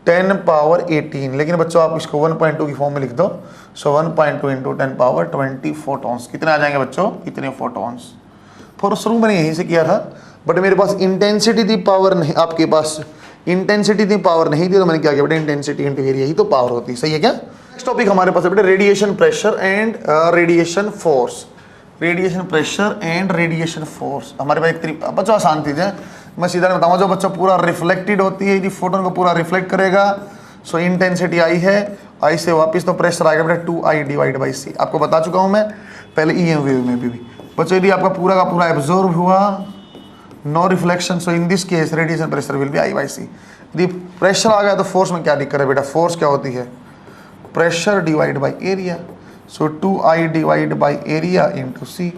10 पावर 18, लेकिन बच्चों आप इसको 1.2 की फॉर्म में लिख दो, सो 1.2 इंटू 10 पावर 20 फोटॉन्स, कितने आ जाएंगे बच्चों इतने फोटॉन्स। फॉर शुरू मैंने यहीं से किया था, बट मेरे पास इंटेंसिटी दी पावर नहीं, आपके पास इंटेंसिटी दी पावर नहीं थी, तो मैंने क्या किया बेटा इंटेंसिटी इंटू एरिया ही तो पावर होती है, सही है क्या। नेक्स्ट टॉपिक हमारे पास है बेटा radiation pressure and radiation force. Radiation pressure and radiation force हमारे पास एक बच्चों आसान चीज है, मैं सीधा नहीं बताऊंगा। जो बच्चा पूरा रिफ्लेक्टेड होती है, यदि फोटोन को पूरा रिफ्लेक्ट करेगा, सो इंटेंसिटी आई है, आई से वापस तो प्रेशर आएगा बेटा 2I डिवाइड बाई सी। आपको बता चुका हूं मैं पहले EM वेव में भी बच्चों, यदि आपका पूरा का पूरा एब्जॉर्ब हुआ, no reflection, so in this case radiation pressure will be I by C. यदि प्रेशर आ गया तो फोर्स में क्या दिक्कत है बेटा, फोर्स क्या होती है, pressure divide by area, so 2I divide by area into C,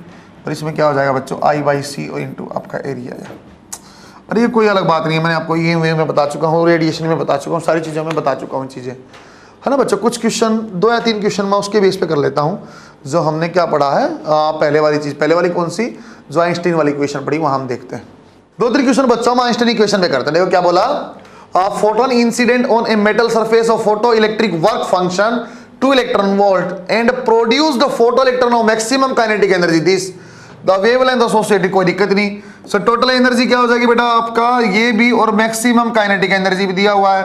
और इसमें क्या हो जाएगा बच्चों I बाई सी और इंटू आपका एरिया। अरे ये कोई अलग बात नहीं है, मैंने आपको ये वे में बता चुका हूँ, रेडिएशन में बता चुका हूँ, सारी चीज़ों में बता चुका हूँ चीज़ें, है ना बच्चों। कुछ क्वेश्चन 2 या 3 क्वेश्चन मैं उसके बेस पे कर लेता हूँ जो हमने क्या पढ़ा है, पहले वाली चीज़, पहले वाली कौन सी, जो आइंस्टीन वाली इक्वेशन पढ़ी, वहाँ हम देखते हैं। 2-3 क्वेश्चन बच्चों हम आइंस्टीन इक्वेशन पे करते हैं। देखो क्या बोला, photon incident on a metal surface of photo electric work function 2 electron volt and produce the photo electron of maximum kinetic energy this the wavelength associated, कोई दिक्कत नहीं। सो टोटल एनर्जी क्या हो जाएगी बेटा आपका, ये भी और मैक्सिमम काइनेटिक एनर्जी भी दिया हुआ है।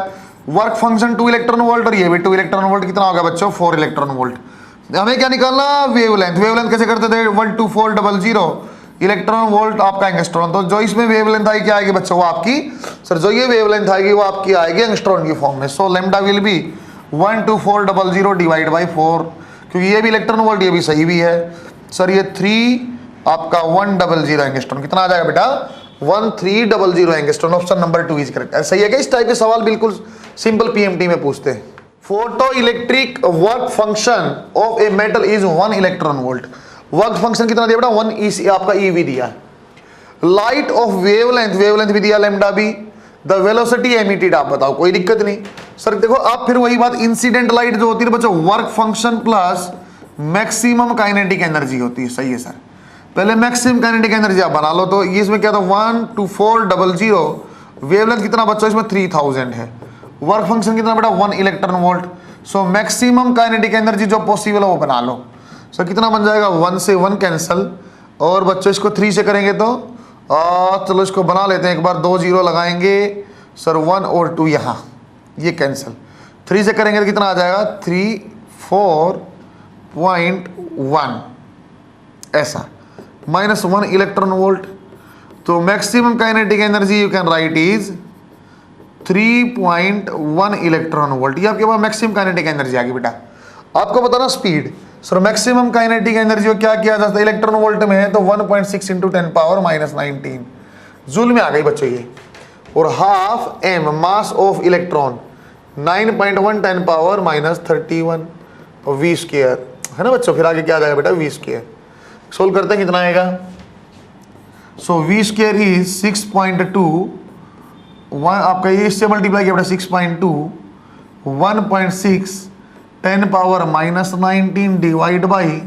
वर्क फंक्शन 2 इलेक्ट्रॉन वोल्ट और ये भी 2 इलेक्ट्रॉन वोल्ट, कितना होगा बच्चों 4 इलेक्ट्रॉन वोल्ट। हमें क्या निकालना, वेवलेंथ। वेवलेंथ कैसे करते थे, 12400 इलेक्ट्रॉन वोल्ट आपका एंगस्ट्रॉन। तो जो इसमें वेवलेंथ आएगी क्या आएगी बच्चों, वो आपकी सर जो ये वेवलेंथ आएगी वो आपकी आएगी एंगस्ट्रॉन की फॉर्म में। सो lambda will B 12400 divide by 4, क्योंकि ये भी इलेक्ट्रॉन वोल्ट, ये भी सही भी है सर। ये 3 आपका 100 एंगस्ट्रॉन, कितना आ जाएगा बेटा 1300 angstrom. Option number 2 is correct. सही है क्या, इस टाइप के सवाल बिल्कुल सिंपल पीएमटी में पूछते हैं। Photo electric work function of a metal is 1 electron volt. Work function कितना दिया बेटा 1 ई, आपका ईवी दिया। लाइट ऑफ वेवलेंथ, वेवलेंथ भी दिया लैम्डा भी। द वेलोसिटी एमिटेड आप बताओ, कोई दिक्कत नहीं सर। देखो आप फिर वही बात, इंसिडेंट लाइट जो होती है बच्चों work function plus maximum kinetic energy होती है। सही है सर, पहले मैक्सिमम काइनेटिक एनर्जी आप बना लो। तो ये इसमें क्या था 12400, वेवलेंथ कितना बच्चों इसमें 3000 है, वर्क फंक्शन कितना बेटा 1 electron volt. So maximum kinetic energy जो पॉसिबल है वो बना लो। सो कितना बन जाएगा 1 से 1 कैंसल, और बच्चों इसको 3 से करेंगे तो चलो इसको बना लेते हैं एक बार, 2 0 लगाएंगे सर, 1 और 2 यहाँ ये कैंसिल, 3 से करेंगे तो कितना आ जाएगा 34.1 ऐसा, -1 इलेक्ट्रॉन वोल्ट। तो maximum kinetic energy you can write is 3.1 electron volt. ये आपके पास मैक्सिमम काइनेटिक एनर्जी आ गई बेटा। आपको बताना speed, sir maximum kinetic energy को क्या किया जाता है, इलेक्ट्रॉन वोल्ट में है तो 1.6 × 10⁻⁻19 जूल में आ गई बच्चों ये। और half m mass of electron 9.1 10⁻⁻31 और v स्क्वायर है ना बच्चों। फिर आगे क्या आ जाएगा बेटा v स्क्वायर, सोल्व करते हैं कितना आएगा। सो v स्क्वायर इज 6.2, आपका ये इससे मल्टीप्लाई किया बेटा 6.2 1.6 10⁻⁻19 डिवाइड बाई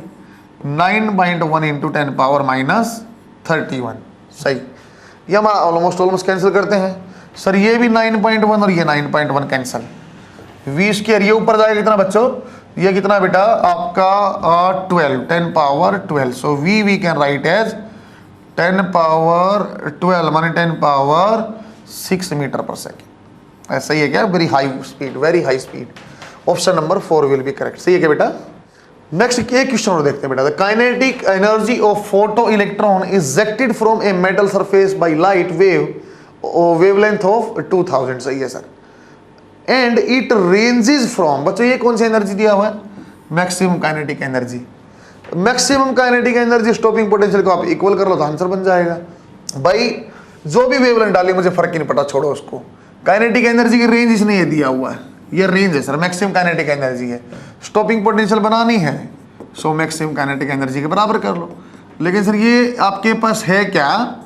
9.1 × 10⁻⁻31। सही, ये हमारा ऑलमोस्ट कैंसिल करते हैं सर। ये भी 9.1 और ये 9.1 कैंसिल। वी स्क्वायर ये ऊपर जाएगा कितना बच्चों, ये कितना बेटा आपका 12 10⁻12। So we can write as 10⁻12 माने 10⁻6 मीटर पर सेकेंड। ऐसा ही है क्या, very high speed, very high speed. Option number 4 will be correct. सही है क्या बेटा। नेक्स्ट एक क्वेश्चन और देखते हैं बेटा। The kinetic energy of photo electron ejected from A metal surface by light wavelength of 2000। सही है sir. And it ranges from, बच्चों ये कौन सी एनर्जी दिया हुआ है, maximum kinetic energy. Maximum kinetic energy stopping potential को आप इक्वल कर लो तो आंसर बन जाएगा। भाई जो भी वेवलेंथ डाली मुझे फर्क ही नहीं पड़ा, छोड़ो उसको। काइनेटिक एनर्जी की रेंज इसने ये दिया हुआ है, ये रेंज है सर, मैक्सिमम काइनेटिक एनर्जी है। स्टॉपिंग पोटेंशियल बनानी है सो मैक्सिमम काइनेटिक एनर्जी के बराबर कर लो। लेकिन सर ये आपके पास है क्या,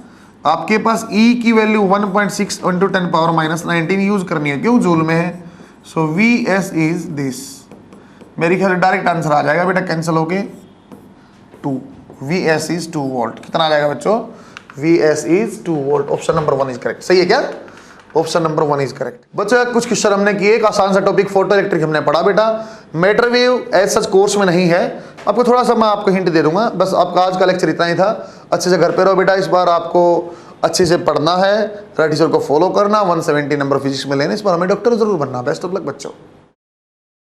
आपके पास E की वैल्यू 1.6 × 10⁻⁻19 यूज करनी है, क्यों जूल में है। सो Vs इज दिस, मेरी ख्याल डायरेक्ट आंसर आ जाएगा बेटा, कैंसिल होके 2। Vs is 2 volt. कितना आ जाएगा बच्चों, Vs is 2 volt. Option number 1 is correct. सही है क्या, ऑप्शन नंबर 1 इज करेक्ट। बच्चों कुछ क्वेश्चन हमने किए, एक आसान सा टॉपिक फोटो इलेक्ट्रिक हमने पढ़ा बेटा। Matter wave as such course में नहीं है, आपको थोड़ा सा मैं आपको हिंट दे दूंगा। बस आपका आज का लेक्चर इतना ही था। अच्छे से घर पे रहो बेटा, इस बार आपको अच्छे से पढ़ना है, टीचर को फॉलो करना, 170 नंबर फिजिक्स में लेने, इस बार हमें डॉक्टर जरूर बनना। बेस्ट ऑफ लक बच्चों।